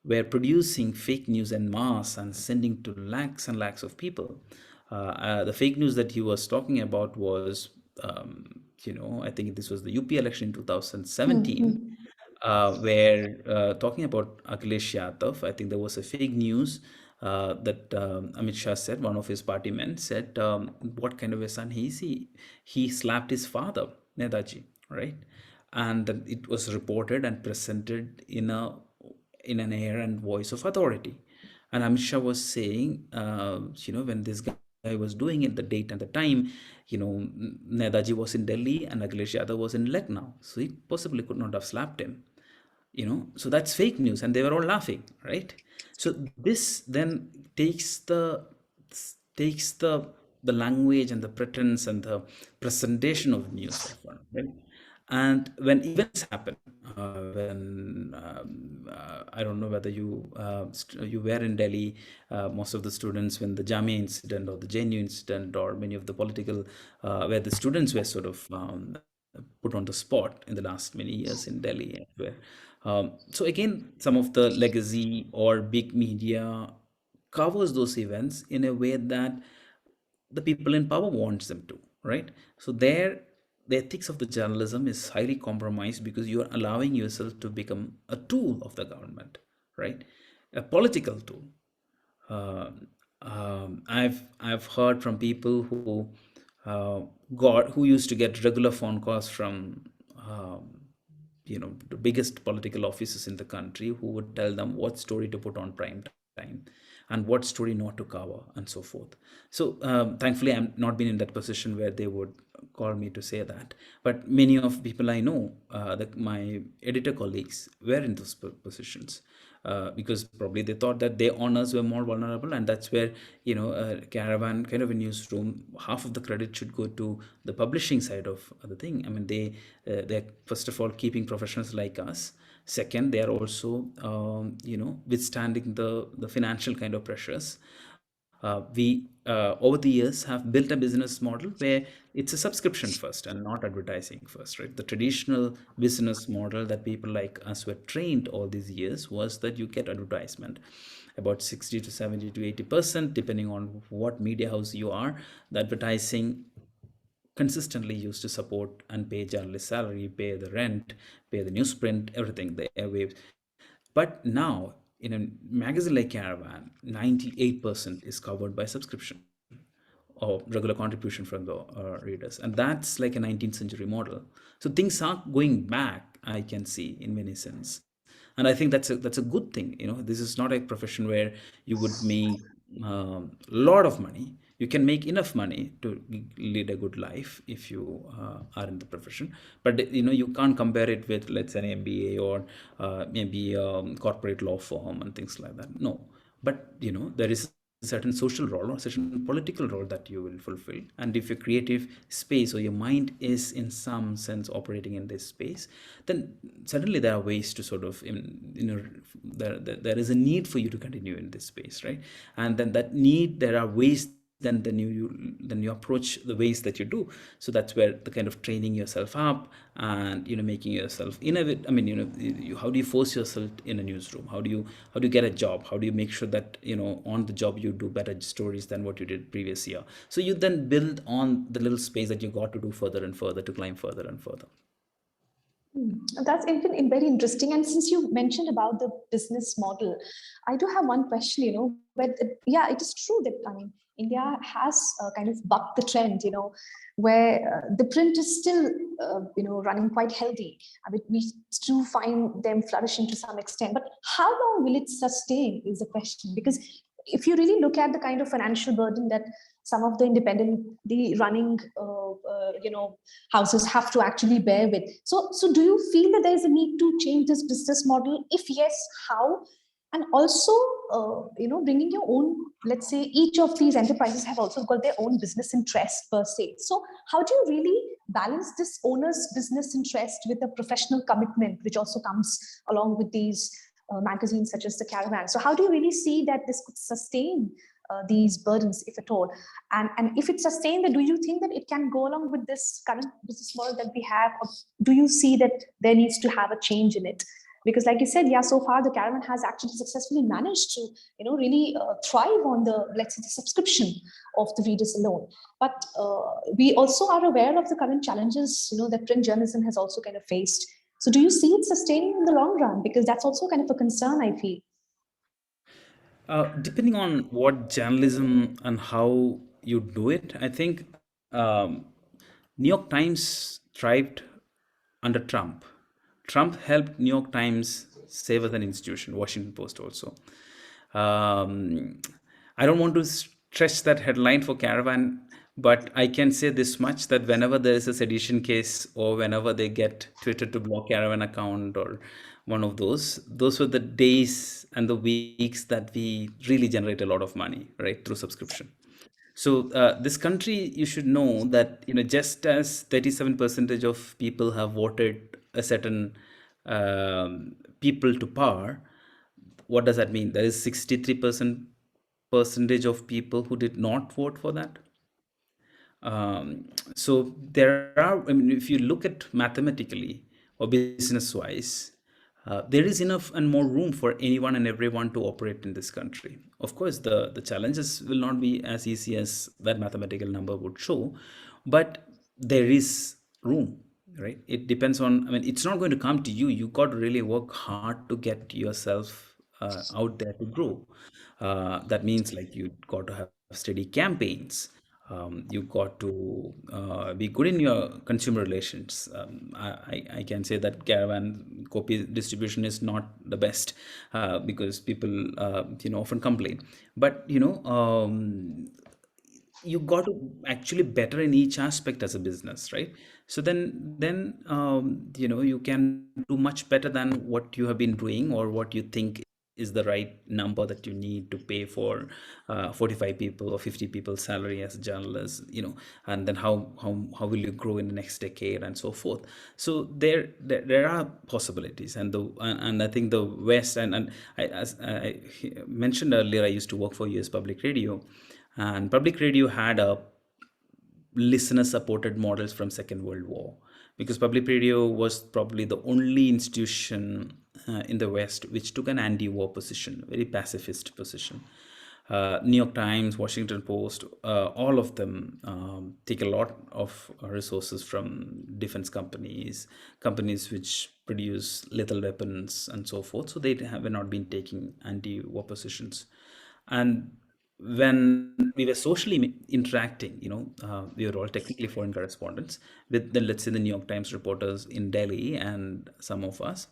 [SPEAKER 3] were producing fake news en masse and sending to lakhs and lakhs of people. The fake news that he was talking about was, I think this was the UP election in 2017, where talking about Akhilesh Yadav, I think there was a fake news that Amit Shah said, one of his party men said, what kind of a son he is he? He slapped his father, Netaji, right? And then it was reported and presented in an air and voice of authority. And Amit Shah was saying, when this guy was doing it, the date and the time, Netaji was in Delhi and Akhilesh Yadav was in Lucknow. So he possibly could not have slapped him. So that's fake news, and they were all laughing, right? So this then takes the language and the pretense and the presentation of news, right? And when events happen, when I don't know whether you were in Delhi, most of the students, when the Jamia incident or the JNU incident or many of the political, where the students were sort of put on the spot in the last many years in Delhi. So again, some of the legacy or big media covers those events in a way that the people in power wants them to, right? So the ethics of the journalism is highly compromised because you are allowing yourself to become a tool of the government, right? A political tool. I've heard from people who used to get regular phone calls from the biggest political officers in the country, who would tell them what story to put on prime time, and what story not to cover, and so forth. So thankfully, I'm not been in that position where they would call me to say that. But many of people I know, my editor colleagues, were in those positions. Because probably they thought that their owners were more vulnerable, and that's where, Caravan kind of a newsroom, half of the credit should go to the publishing side of the thing. I mean, they're first of all keeping professionals like us. Second, they are also withstanding the financial kind of pressures. We over the years have built a business model where it's a subscription first and not advertising first, right? The traditional business model that people like us were trained all these years was that you get advertisement about 60 to 70 to 80%, depending on what media house you are. The advertising consistently used to support and pay journalist salary, pay the rent, pay the newsprint, everything, the airwaves. But now, in a magazine like Caravan, 98% is covered by subscription or regular contribution from the readers, and that's like a 19th century model. So things are going back, I can see, in many sense, and I think that's a good thing. This is not a profession where you would make a lot of money. You can make enough money to lead a good life if you are in the profession, but you can't compare it with, let's say, an MBA or maybe corporate law firm and things like that. No, but there is a certain social role or certain political role that you will fulfill. And if your creative space or your mind is in some sense operating in this space, then suddenly there are ways to sort of, there is a need for you to continue in this space, right? And then that need, there are ways, then you approach the ways that you do. So that's where the kind of training yourself up and making yourself innovate. I mean, how do you force yourself in a newsroom? How do you get a job? How do you make sure that on the job you do better stories than what you did previous year? So you then build on the little space that you got to do further and further, to climb further and further.
[SPEAKER 4] That's very interesting. And since you mentioned about the business model, I do have one question, but yeah, it is true that, I mean, India has kind of bucked the trend, where the print is still, running quite healthy. I mean, we do find them flourishing to some extent, but how long will it sustain is the question. Because if you really look at the kind of financial burden that some of the independently running, houses have to actually bear with. So do you feel that there is a need to change this business model? If yes, how? And also, bringing your own, let's say, each of these enterprises have also got their own business interest per se. So how do you really balance this owner's business interest with a professional commitment, which also comes along with these magazines such as the Caravan? So how do you really see that this could sustain these burdens, if at all? And if it's sustained, then do you think that it can go along with this current business model that we have, or do you see that there needs to have a change in it? Because like you said, yeah, so far the Caravan has actually successfully managed to, really thrive on the, let's say, the subscription of the readers alone. But we also are aware of the current challenges, that print journalism has also kind of faced. So do you see it sustaining in the long run? Because that's also kind of a concern, I feel.
[SPEAKER 3] Depending on what journalism and how you do it, I think New York Times thrived under Trump. Trump helped New York Times save as an institution, Washington Post also. I don't want to stretch that headline for Caravan, but I can say this much, that whenever there is a sedition case or whenever they get Twitter to block Caravan account or one of those were the days and the weeks that we really generate a lot of money, right, through subscription. So this country, you should know that just as 37% of people have voted a certain people to power, what does that mean? There is 63% percentage of people who did not vote for that. So there are, I mean, if you look at mathematically or business wise, there is enough and more room for anyone and everyone to operate in this country. Of course, the challenges will not be as easy as that mathematical number would show, but there is room, right? It depends on, I mean, it's not going to come to you. You got to really work hard to get yourself out there to grow. That means like you got to have steady campaigns. You got to be good in your consumer relations. I can say that Caravan copy distribution is not the best because people often complain. But you got to actually better in each aspect as a business, right? So then you can do much better than what you have been doing or what you think is the right number that you need to pay for 45 people or 50 people's salary as a journalist, and then how will you grow in the next decade and so forth. So there are possibilities, and I think the West, and as I mentioned earlier, I used to work for US Public Radio, and public radio had a listener supported models from Second World War, because public radio was probably the only institution in the West which took an anti-war position, very pacifist position. New York Times, Washington Post, all of them take a lot of resources from defense companies which produce lethal weapons and so forth. So they have not been taking anti-war positions. And when we were socially interacting, we were all technically foreign correspondents with let's say the New York Times reporters in Delhi and some of us.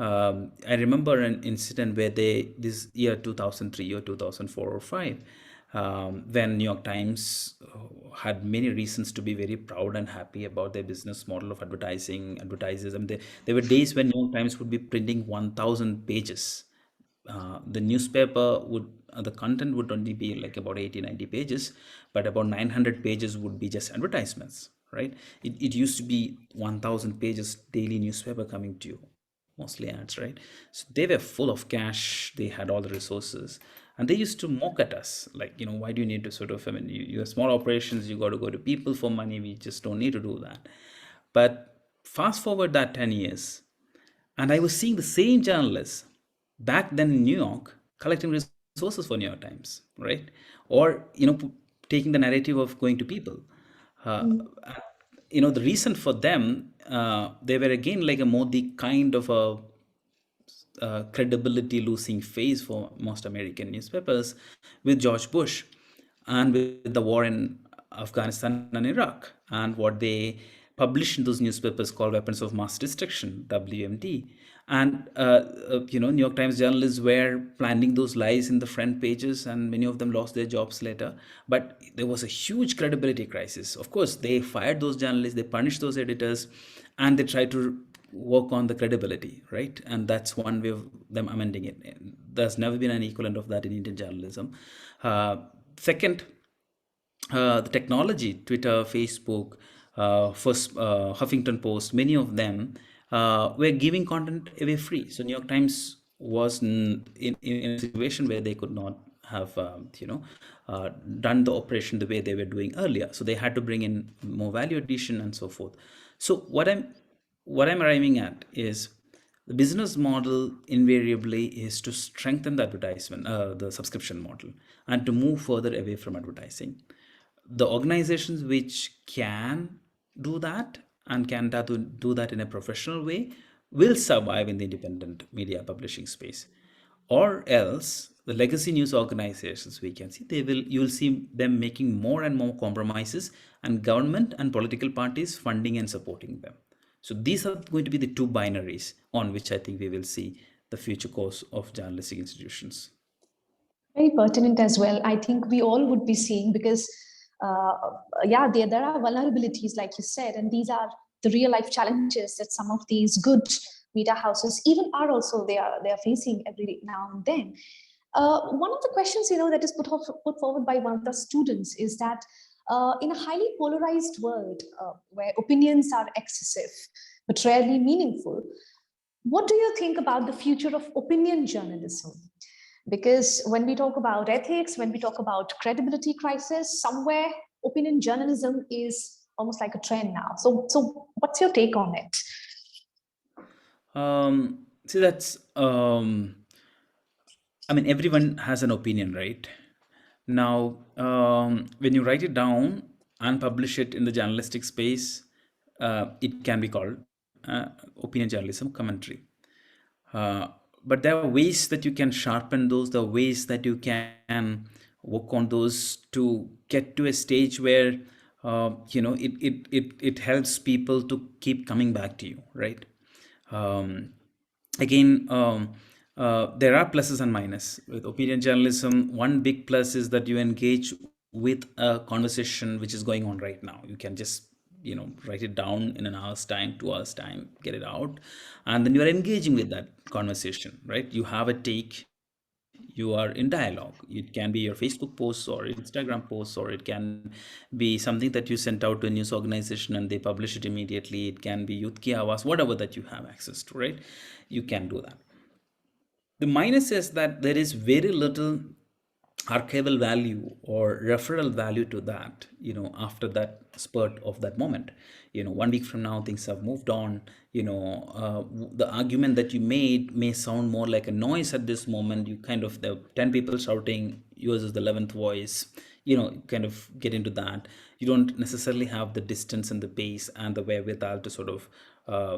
[SPEAKER 3] I remember an incident where this year 2003 or 2004 or 5, when New York Times had many reasons to be very proud and happy about their business model of advertisers. I mean, there were days when New York Times would be printing 1,000 pages. The newspaper the content would only be like about 80-90 pages, but about 900 pages would be just advertisements, right? It used to be 1,000 pages daily newspaper coming to you, mostly ads, right? So they were full of cash, they had all the resources, and they used to mock at us, like, why do you need to sort of, I mean, you have small operations, you got to go to people for money, we just don't need to do that. But fast forward that 10 years, and I was seeing the same journalists back then in New York collecting resources for New York Times, right? Or, taking the narrative of going to people. Uh, the reason for them, they were again like a Modi kind of a credibility losing phase for most American newspapers with George Bush and with the war in Afghanistan and Iraq, and what they published in those newspapers called weapons of mass destruction, WMD. And New York Times journalists were planting those lies in the front pages, and many of them lost their jobs later. But there was a huge credibility crisis. Of course, they fired those journalists, they punished those editors, and they tried to work on the credibility, right? And that's one way of them amending it. There's never been an equivalent of that in Indian journalism. Second, the technology, Twitter, Facebook, first Huffington Post, many of them were giving content away free. So New York Times was in a situation where they could not have done the operation the way they were doing earlier. So they had to bring in more value addition and so forth. So what I'm arriving at is the business model invariably is to strengthen the advertisement, the subscription model, and to move further away from advertising. The organizations which can do that and can do that in a professional way will survive in the independent media publishing space. Or else the legacy news organizations, we can see, you will see them making more and more compromises, and government and political parties funding and supporting them. So these are going to be the two binaries on which I think we will see the future course of journalistic institutions.
[SPEAKER 4] Very pertinent as well. I think we all would be seeing, because there are vulnerabilities, like you said, and these are the real life challenges that some of these good media houses even are also they are facing every now and then. One of the questions that is put forward by one of the students is that in a highly polarized world where opinions are excessive but rarely meaningful, what do you think about the future of opinion journalism? Because when we talk about ethics, when we talk about credibility crisis, somewhere opinion journalism is almost like a trend now. So what's your take on it?
[SPEAKER 3] See, that's everyone has an opinion, right? Now, when you write it down and publish it in the journalistic space, it can be called opinion journalism commentary. But there are ways that you can sharpen those, the ways that you can work on those to get to a stage where it helps people to keep coming back to you, right? um, Again, there are pluses and minuses with opinion journalism. One big plus is that you engage with a conversation which is going on right now. You can just write it down in an hour's time, 2 hours time, get it out, and then you are engaging with that conversation, right? You have a take, you are in dialogue. It can be your Facebook posts or Instagram posts, or it can be something that you sent out to a news organization and they publish it immediately. It can be Youth Ki Awaaz, whatever that you have access to, right? You can do that. The minus is that there is very little archival value or referral value to that, after that spurt of that moment. 1 week from now, things have moved on. The argument that you made may sound more like a noise at this moment. You kind of, the 10 people shouting, yours is the 11th voice, kind of get into that. You don't necessarily have the distance and the pace and the wherewithal to sort of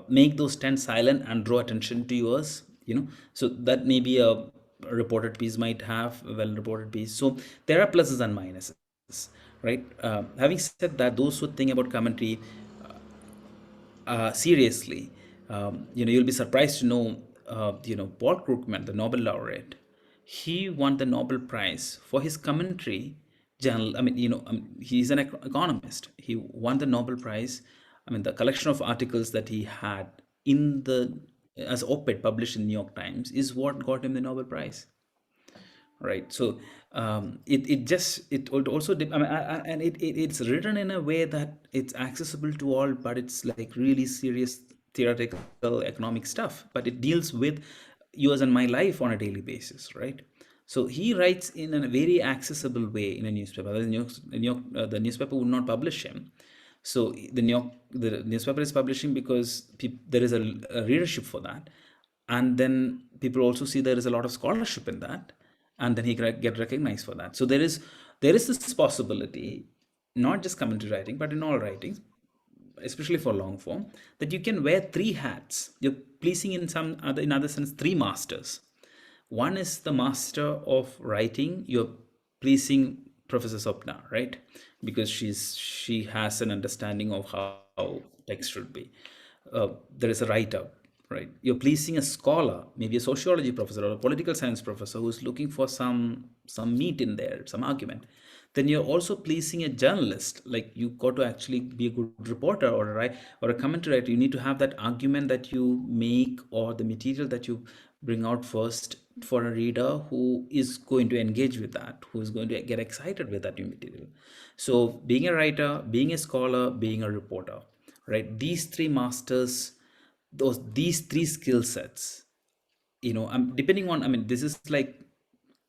[SPEAKER 3] make those 10 silent and draw attention to yours. So that may be a reported piece might have, a well reported piece. So there are pluses and minuses, right? Having said that, those who think about commentary seriously, you'll be surprised to know, Paul Krugman, the Nobel laureate, he won the Nobel Prize for his commentary journal. He's an economist. He won the Nobel Prize. The collection of articles that he had in the as op-ed published in New York Times is what got him the Nobel Prize, right? So it also it's written in a way that it's accessible to all, but it's like really serious theoretical economic stuff, but it deals with yours and my life on a daily basis, right? So he writes in a very accessible way in a newspaper. The newspaper would not publish him. So the newspaper is publishing because there is a readership for that, and then people also see there is a lot of scholarship in that, and then he get recognized for that. So there is this possibility, not just commentary writing, but in all writings, especially for long form, that you can wear three hats. You're pleasing in other sense three masters. One is the master of writing. You're pleasing Professor Sapna, right? Because she has an understanding of how text should be. There is a writer, right? You're pleasing a scholar, maybe a sociology professor or a political science professor who's looking for some meat in there, some argument. Then you're also pleasing a journalist. Like, you got to actually be a good reporter or a commentary writer. You need to have that argument that you make, or the material that you bring out first, for a reader who is going to engage with that, who is going to get excited with that new material. So being a writer, being a scholar, being a reporter, right? These three masters, these three skill sets, depending on, this is like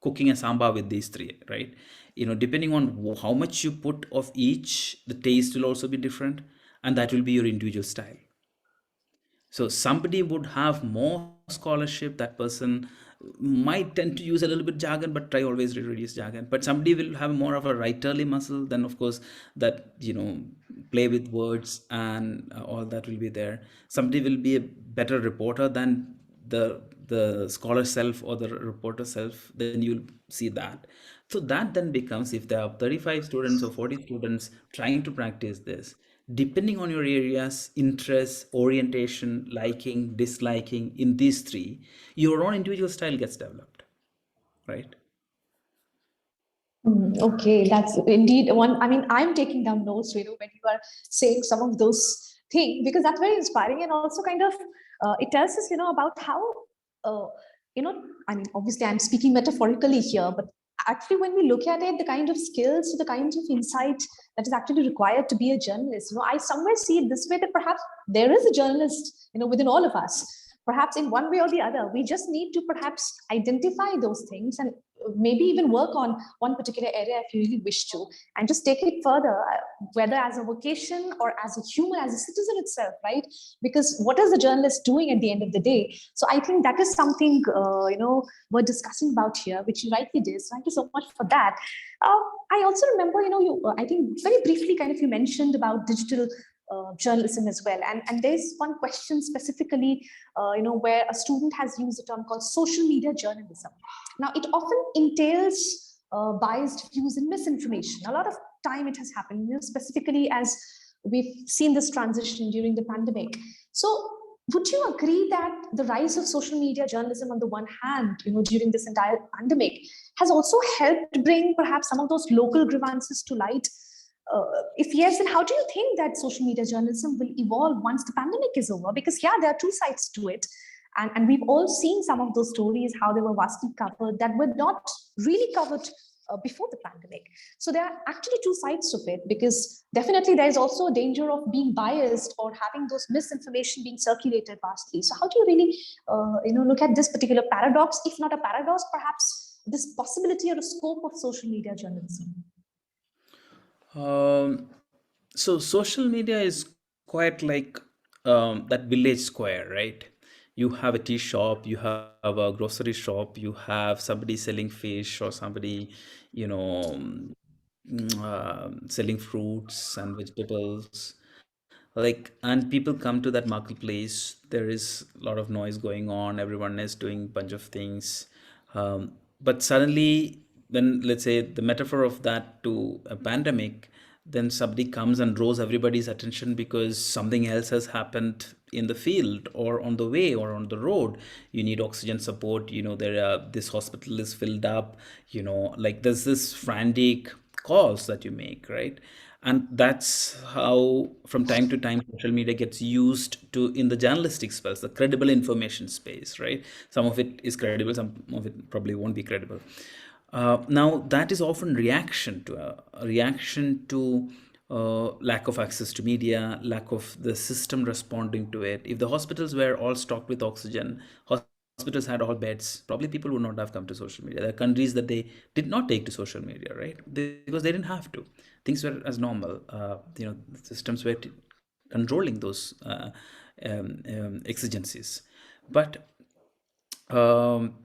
[SPEAKER 3] cooking a sambar with these three, right? Depending on how much you put of each, the taste will also be different, and that will be your individual style. So somebody would have more scholarship. That person might tend to use a little bit jargon, but try always to reduce jargon. But somebody will have more of a writerly muscle. Then of course that, play with words and all that will be there. Somebody will be a better reporter than the scholar self or the reporter self. Then you'll see that. So that then becomes, if there are 35 students or 40 students trying to practice this, depending on your areas, interests, orientation, liking, disliking, in these three, your own individual style gets developed, right?
[SPEAKER 4] Okay, that's indeed one. I mean, I'm taking down notes, when you are saying some of those things, because that's very inspiring, and also kind of it tells us, about how, I mean, obviously I'm speaking metaphorically here, but actually when we look at it, the kind of skills, the kinds of insight that is actually required to be a journalist, I somewhere see it this way, that perhaps there is a journalist, within all of us. Perhaps in one way or the other, we just need to perhaps identify those things and maybe even work on one particular area if you really wish to, and just take it further, whether as a vocation or as a human, as a citizen itself, right? Because what is the journalist doing at the end of the day? So I think that is something, we're discussing about here, which you rightly did. So thank you so much for that. I also remember, I think very briefly kind of you mentioned about digital journalism as well. And there's one question specifically, where a student has used a term called social media journalism. Now, it often entails biased views and misinformation. A lot of time it has happened, specifically as we've seen this transition during the pandemic. So would you agree that the rise of social media journalism on the one hand, during this entire pandemic has also helped bring perhaps some of those local grievances to light? If yes, then how do you think that social media journalism will evolve once the pandemic is over? Because yeah, there are two sides to it. And we've all seen some of those stories, how they were vastly covered that were not really covered before the pandemic. So there are actually two sides of it, because definitely there is also a danger of being biased or having those misinformation being circulated vastly. So how do you really look at this particular paradox, if not a paradox, perhaps this possibility or a scope of social media journalism?
[SPEAKER 3] So social media is quite like that village square, right? You have a tea shop, you have a grocery shop, you have somebody selling fish, or somebody, you know, selling fruits and vegetables. Like, and people come to that marketplace. There is a lot of noise going on. Everyone is doing bunch of things, but suddenly, when, let's say, the metaphor of that to a pandemic, then somebody comes and draws everybody's attention because something else has happened in the field or on the way or on the road. You need oxygen support, there are, this hospital is filled up, like there's this frantic calls that you make, right? And that's how from time to time social media gets used to in the journalistic space, the credible information space, right? Some of it is credible, some of it probably won't be credible. Now that is often a reaction to lack of access to media, lack of the system responding to it. If the hospitals were all stocked with oxygen, hospitals had all beds, probably people would not have come to social media. There are countries that they did not take to social media, right? Because they didn't have to. Things were as normal. Systems were controlling those exigencies. But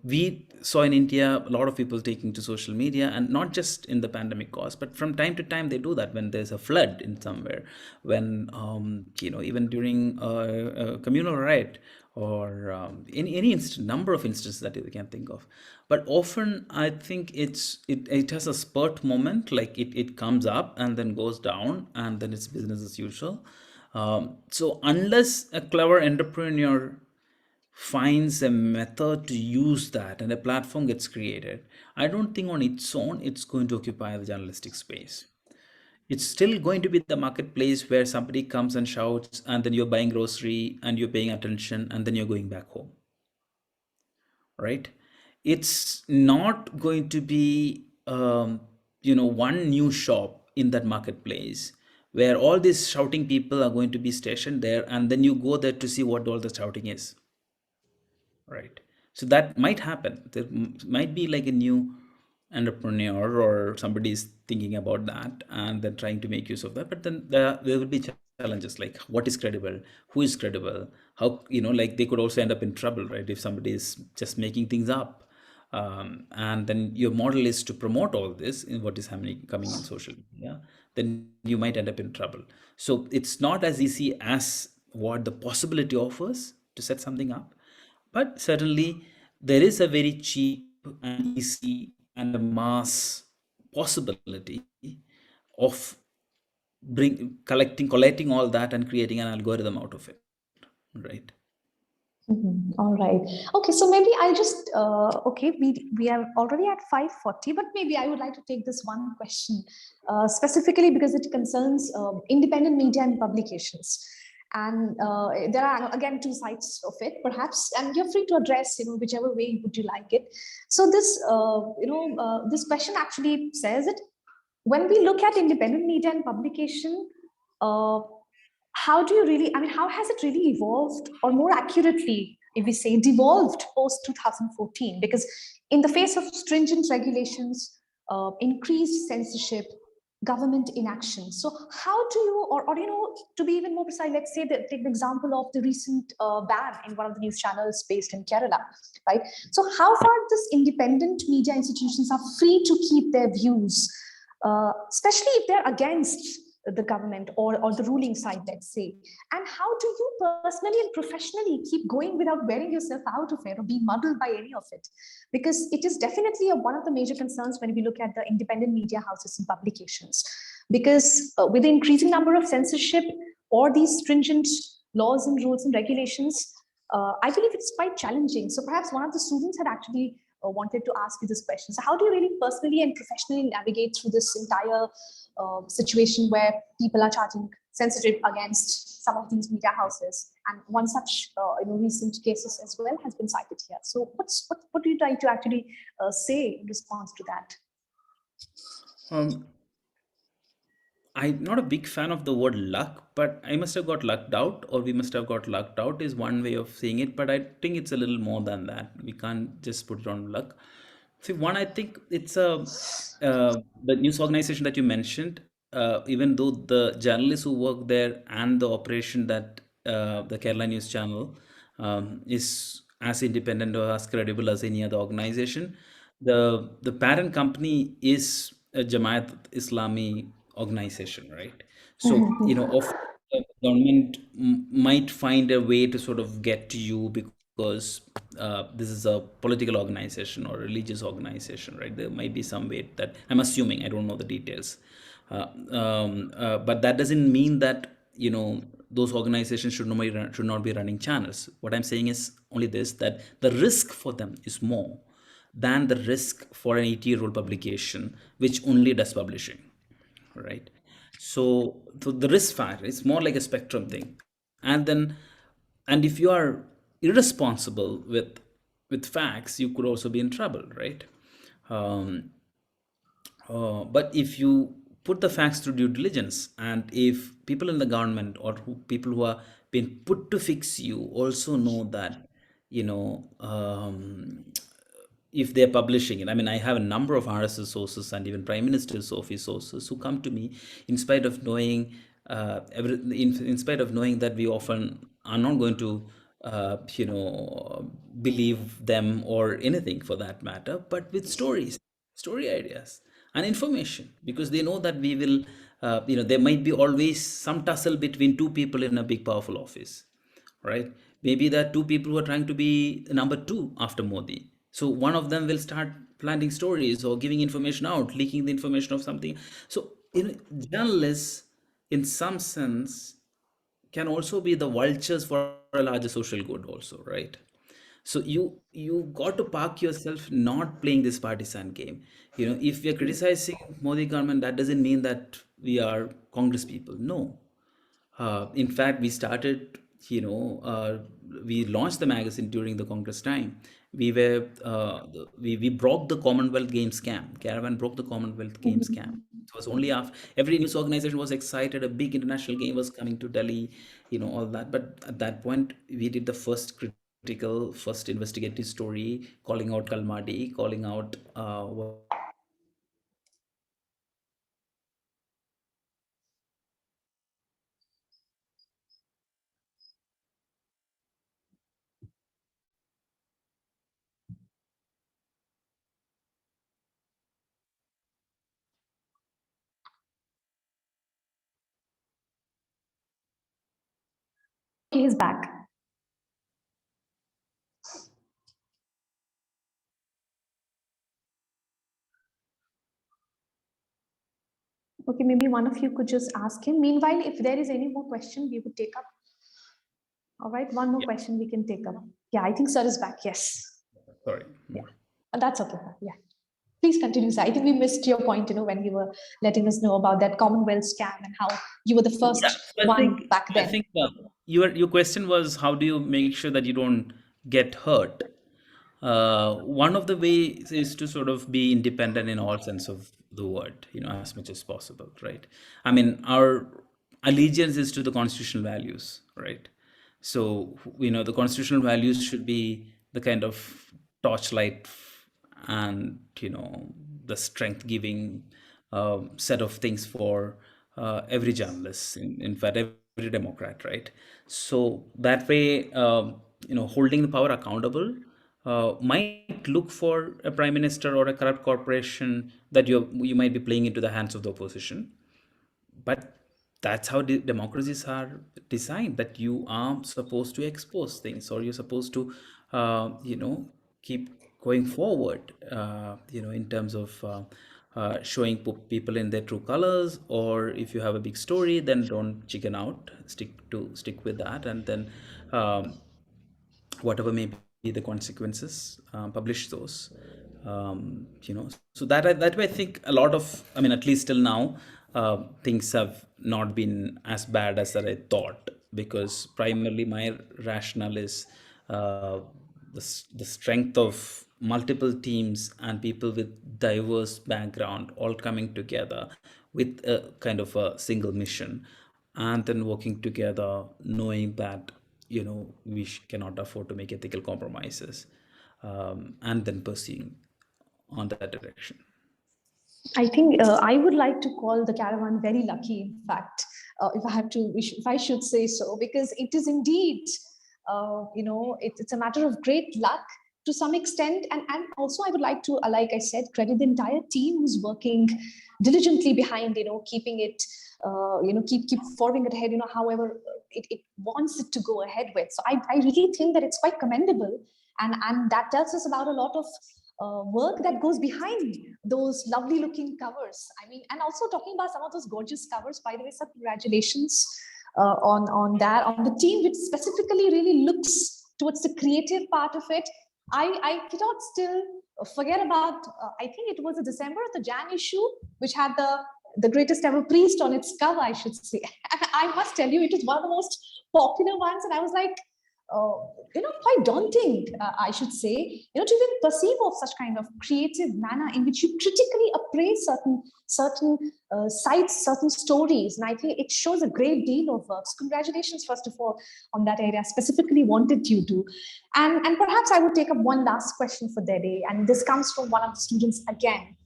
[SPEAKER 3] we saw in India a lot of people taking to social media, and not just in the pandemic cause, but from time to time they do that when there's a flood in somewhere, when even during a communal riot, or in any number of instances that you can think of. But often I think it has a spurt moment, like it comes up and then goes down, and then it's business as usual. So unless a clever entrepreneur finds a method to use that and a platform gets created, I don't think on its own it's going to occupy the journalistic space. It's still going to be the marketplace where somebody comes and shouts, and then you're buying grocery and you're paying attention, and then you're going back home, right? It's not going to be one new shop in that marketplace where all these shouting people are going to be stationed there, and then you go there to see what all the shouting is. Right. So that might happen. There might be like a new entrepreneur or somebody is thinking about that and then trying to make use of that. But then there will be challenges like what is credible, who is credible, how, like they could also end up in trouble, right? If somebody is just making things up. And then your model is to promote all this in what is happening, coming in social media, then you might end up in trouble. So it's not as easy as what the possibility offers to set something up. But certainly, there is a very cheap and easy and a mass possibility of collecting all that and creating an algorithm out of it, right?
[SPEAKER 4] All right. Okay, so maybe I'll just we are already at 5:40, but maybe I would like to take this one question specifically because it concerns independent media and publications. And there are again two sides of it, perhaps, and you're free to address whichever way would you like it. So this this question actually says it: when we look at independent media and publication, how do you really, how has it really evolved, or more accurately, if we say devolved post 2014? Because in the face of stringent regulations, increased censorship, government inaction, so how do you, or to be even more precise, let's say that, take the example of the recent ban in one of the news channels based in Kerala, right? So how far this independent media institutions are free to keep their views, especially if they're against the government or the ruling side, let's say? And how do you personally and professionally keep going without wearing yourself out of it or being muddled by any of it? Because it is definitely one of the major concerns when we look at the independent media houses and publications. Because with the increasing number of censorship or these stringent laws and rules and regulations, I believe it's quite challenging. So perhaps one of the students had actually wanted to ask you this question. So how do you really personally and professionally navigate through this entire situation where people are charging censorship against some of these media houses? And one such recent cases as well has been cited here. So what do you try to actually say in response to that?
[SPEAKER 3] I'm not a big fan of the word luck, but I must have got lucked out, or we must have got lucked out, is one way of saying it. But I think it's a little more than that. We can't just put it on luck. See, one, I think it's the news organization that you mentioned. Even though the journalists who work there and the operation that the Kerala News Channel is as independent or as credible as any other organization, the parent company is a Jamaat Islami organization, right? So, often the government might find a way to sort of get to you because this is a political organization or religious organization, right? There might be some way that I'm assuming, I don't know the details. But that doesn't mean that, those organizations should not be running channels. What I'm saying is only this, that the risk for them is more than the risk for an 80-year-old publication which only does publishing, right? So the risk factor is more like a spectrum thing. And if you are irresponsible with facts, you could also be in trouble, right? um, but if you put the facts through due diligence, and if people in the government or people who are being put to fix you also know that, you know, if they're publishing it. I mean, I have a number of RSS sources and even Prime Minister's office sources who come to me in spite of knowing, in spite of knowing that we often are not going to, believe them or anything for that matter, but with stories, story ideas and information, because they know that we will, there might be always some tussle between two people in a big powerful office, right? Maybe there are two people who are trying to be number two after Modi. So one of them will start planting stories or giving information out, leaking the information of something. So, journalists, in some sense, can also be the vultures for a larger social good also, right? So you got to park yourself not playing this partisan game. If we are criticizing Modi government, that doesn't mean that we are Congress people. No. In fact, we started, we launched the magazine during the Congress time. We broke the Commonwealth Games scam. Caravan broke the Commonwealth Games scam. It was only after every news organization was excited, a big international game was coming to Delhi, all that. But at that point, we did the first critical, first investigative story, calling out Kalmadi, calling out what was the other one?
[SPEAKER 4] Okay, he's back. Okay, maybe one of you could just ask him. Meanwhile, if there is any more question, we would take up. All right, one more question we can take up. Yeah, I think sir is back. Yes.
[SPEAKER 3] Sorry.
[SPEAKER 4] Yeah, that's okay. Yeah. Please continue, sir. I think we missed your point, when you were letting us know about that Commonwealth scam and how you were the first one back then.
[SPEAKER 3] I think your question was, how do you make sure that you don't get hurt? One of the ways is to sort of be independent in all sense of the word, as much as possible, right? I mean, our allegiance is to the constitutional values, right? So, the constitutional values should be the kind of torchlight and, the strength giving set of things for every journalist, in fact, every Democrat, right? So that way, holding the power accountable might look for a prime minister or a corrupt corporation that you might be playing into the hands of the opposition, but that's how democracies are designed, that you are supposed to expose things, or you're supposed to keep going forward, in terms of showing people in their true colors. Or if you have a big story, then don't chicken out, stick with that, and then um, whatever may be the consequences, publish those. So that way I think a lot of, I mean, at least till now, things have not been as bad as that I thought, because primarily my rationale is the strength of multiple teams and people with diverse background all coming together with a kind of a single mission, and then working together, knowing that we cannot afford to make ethical compromises, and then pursuing on that direction.
[SPEAKER 4] I think I would like to call the Caravan very lucky, in fact, if I have to, if I should say so, because it is indeed, it's a matter of great luck to some extent. And also I would like to, like I said, credit the entire team who's working diligently behind, keeping it, keep forwarding it ahead, however it wants it to go ahead with. So I really think that it's quite commendable. And that tells us about a lot of work that goes behind those lovely looking covers. I mean, and also talking about some of those gorgeous covers, by the way, sir, congratulations on that, on the team which specifically really looks towards the creative part of it. I cannot still forget about, I think it was a December, the Jan issue, which had the greatest ever priest on its cover, I should say. I must tell you, it is one of the most popular ones. And I was like, quite daunting, I should say, to even perceive of such kind of creative manner in which you critically appraise certain sites, certain stories. And I think it shows a great deal of work. So congratulations, first of all, on that area. Specifically wanted you to. And perhaps I would take up one last question for Dede, and this comes from one of the students again.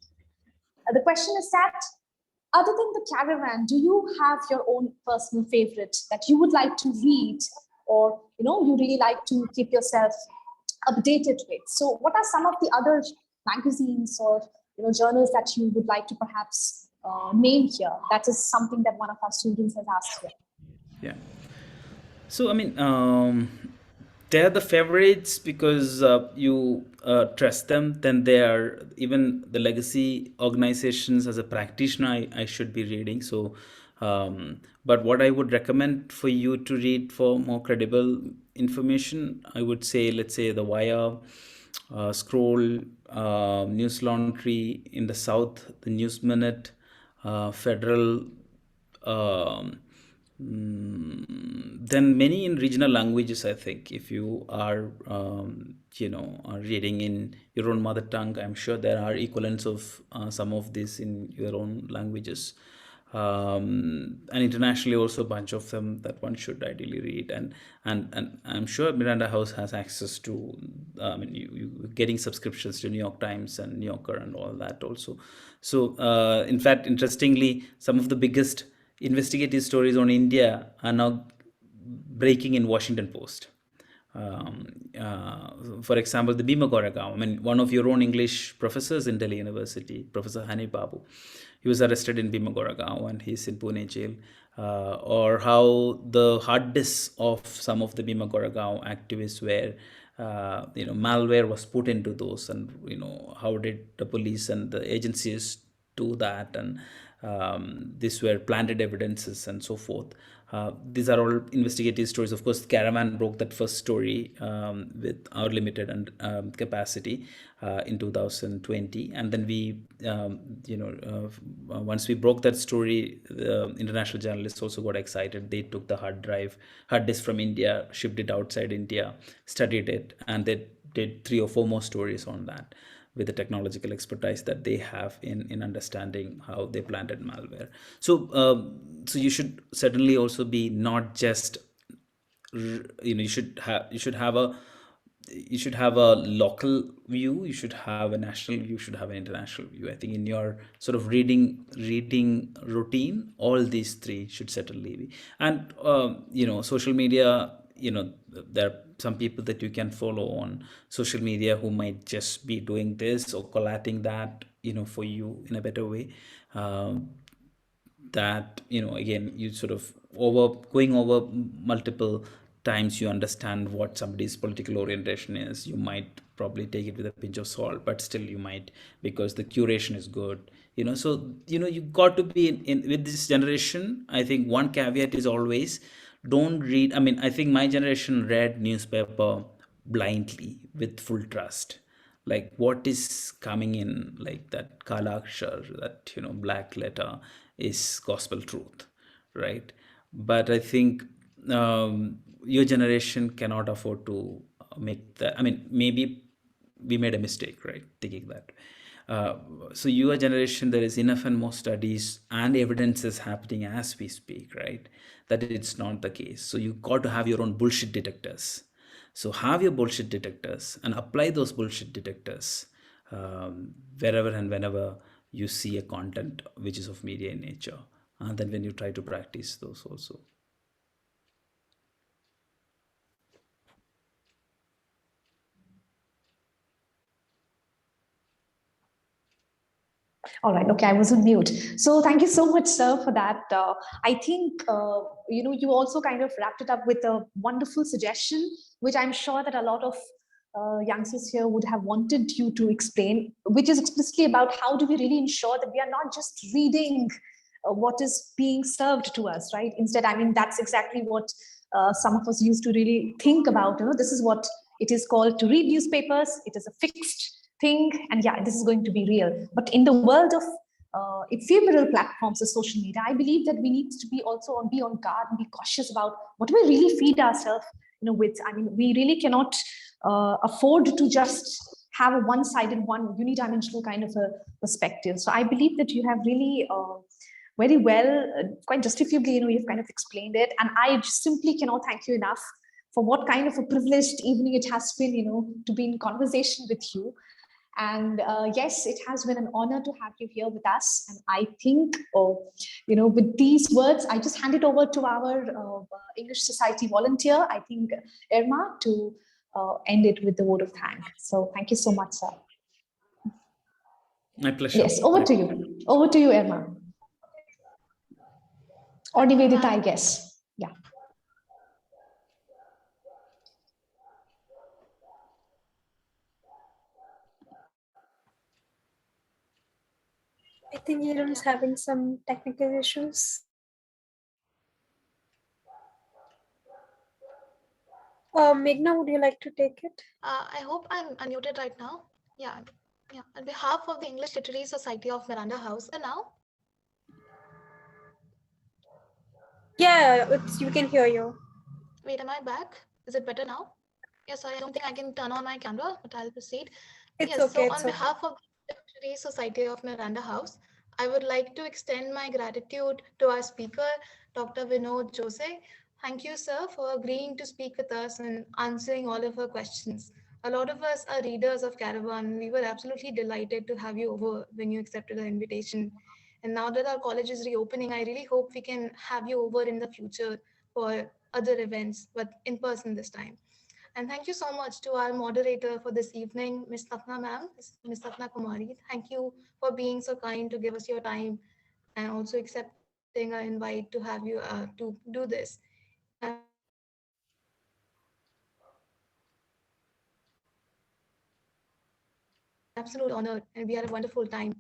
[SPEAKER 4] The question is that, other than the Caravan, do you have your own personal favorite that you would like to read, or you really like to keep yourself updated with? So what are some of the other magazines or journals that you would like to perhaps name here? That is something that one of our students has asked here.
[SPEAKER 3] Yeah. So I mean, they're the favorites because you trust them. Then they are even the legacy organizations. As a practitioner, I should be reading. So, but what I would recommend for you to read for more credible information, I would say, let's say the Wire, Scroll, News Laundry in the South, the News Minute, Federal. Then many in regional languages. I think if you are are reading in your own mother tongue, I'm sure there are equivalents of some of this in your own languages, and internationally also a bunch of them that one should ideally read. And I'm sure Miranda House has access to, I mean, you getting subscriptions to New York Times and New Yorker and all that also. So in fact, interestingly, some of the biggest investigative stories on India are now breaking in Washington Post. For example, the Bhima Koregaon. I mean, one of your own English professors in Delhi University, Professor Hani Babu, he was arrested in Bhima Koregaon and he's in Pune jail. Or how the hard disks of some of the Bhima Koregaon activists were, malware was put into those, and how did the police and the agencies do that, and these were planted evidences and so forth. These are all investigative stories. Of course, Caravan broke that first story with our limited and capacity in 2020, and then we, once we broke that story, the international journalists also got excited. They took the hard disk from India, shipped it outside India, studied it, and they did 3 or 4 more stories on that, with the technological expertise that they have in understanding how they planted malware. So you should certainly also be not just, you should have a local view, you should have a national view, you should have an international view. I think in your sort of reading routine, all these 3 should certainly be. And social media, there are some people that you can follow on social media who might just be doing this or collating that, for you in a better way. that, again, you sort of going over multiple times, you understand what somebody's political orientation is. You might probably take it with a pinch of salt, but still you might, because the curation is good. So you got to be in with this generation. I think one caveat is always, don't read. I mean, I think my generation read newspaper blindly with full trust, like what is coming in, like that kalakshar, that black letter is gospel truth, right? But I think your generation cannot afford to make that. I mean, maybe we made a mistake, right, thinking that. uh, so your generation, there is enough and more studies and evidences happening as we speak, right, that it's not the case. So you got to have your own bullshit detectors. So have your bullshit detectors and apply those bullshit detectors wherever and whenever you see a content which is of media in nature, and then when you try to practice those also.
[SPEAKER 4] All right. Okay, I was on mute. So thank you so much, sir, for that. I think you also kind of wrapped it up with a wonderful suggestion, which I'm sure that a lot of youngsters here would have wanted you to explain, which is explicitly about how do we really ensure that we are not just reading what is being served to us, right? Instead, I mean, that's exactly what some of us used to really think about. This is what it is called to read newspapers. It is a fixed thing, and yeah, this is going to be real. But in the world of ephemeral platforms of social media, I believe that we need to be also be on guard and be cautious about what do we really feed ourselves with. I mean, we really cannot afford to just have a one-sided, one unidimensional kind of a perspective. So I believe that you have really very well, quite justifiably, you've kind of explained it, and I just simply cannot thank you enough for what kind of a privileged evening it has been, to be in conversation with you. And yes, it has been an honor to have you here with us. And I think, with these words, I just hand it over to our English Society volunteer, I think, Irma, to end it with the word of thanks. So thank you so much, sir.
[SPEAKER 3] My pleasure.
[SPEAKER 4] Yes, over to you. Over to you, Irma. Or Nivedita, I guess. Yeah.
[SPEAKER 1] I think Hiram's having some technical issues. Meghna, would you like to take it?
[SPEAKER 5] I hope I'm unmuted right now. Yeah. On behalf of the English Literary Society of Miranda House, now?
[SPEAKER 1] Yeah, we can hear you.
[SPEAKER 5] Wait, am I back? Is it better now? Yes, I don't think I can turn on my camera, but I'll proceed.
[SPEAKER 1] It's
[SPEAKER 5] yes,
[SPEAKER 1] okay.
[SPEAKER 5] so on behalf of the Literary Society of Miranda House, I would like to extend my gratitude to our speaker, Dr. Vinod Jose. Thank you, sir, for agreeing to speak with us and answering all of our questions. A lot of us are readers of Caravan. We were absolutely delighted to have you over when you accepted our invitation. And now that our college is reopening, I really hope we can have you over in the future for other events, but in person this time. And thank you so much to our moderator for this evening, Ms. Sapna ma'am, Ms. Sapna Kumari. Thank you for being so kind to give us your time and also accepting our invite to have you to do this. It's an absolute honor, and we had a wonderful time.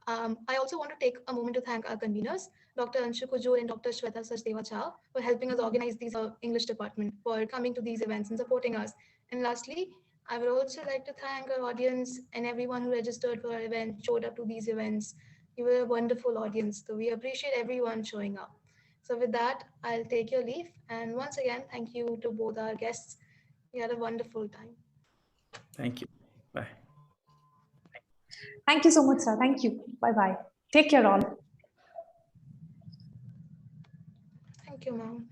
[SPEAKER 5] I also want to take a moment to thank our conveners, Dr. Anshu Kujo and Dr. Shweta Sachdeva Chao, for helping us organize these English department, for coming to these events and supporting us. And lastly, I would also like to thank our audience and everyone who registered for our event, showed up to these events. You were a wonderful audience. So we appreciate everyone showing up. So with that, I'll take your leave. And once again, thank you to both our guests. We had a wonderful time.
[SPEAKER 3] Thank you. Bye.
[SPEAKER 4] Thank you so much, sir. Thank you. Bye-bye. Take care all.
[SPEAKER 5] Thank you, ma'am.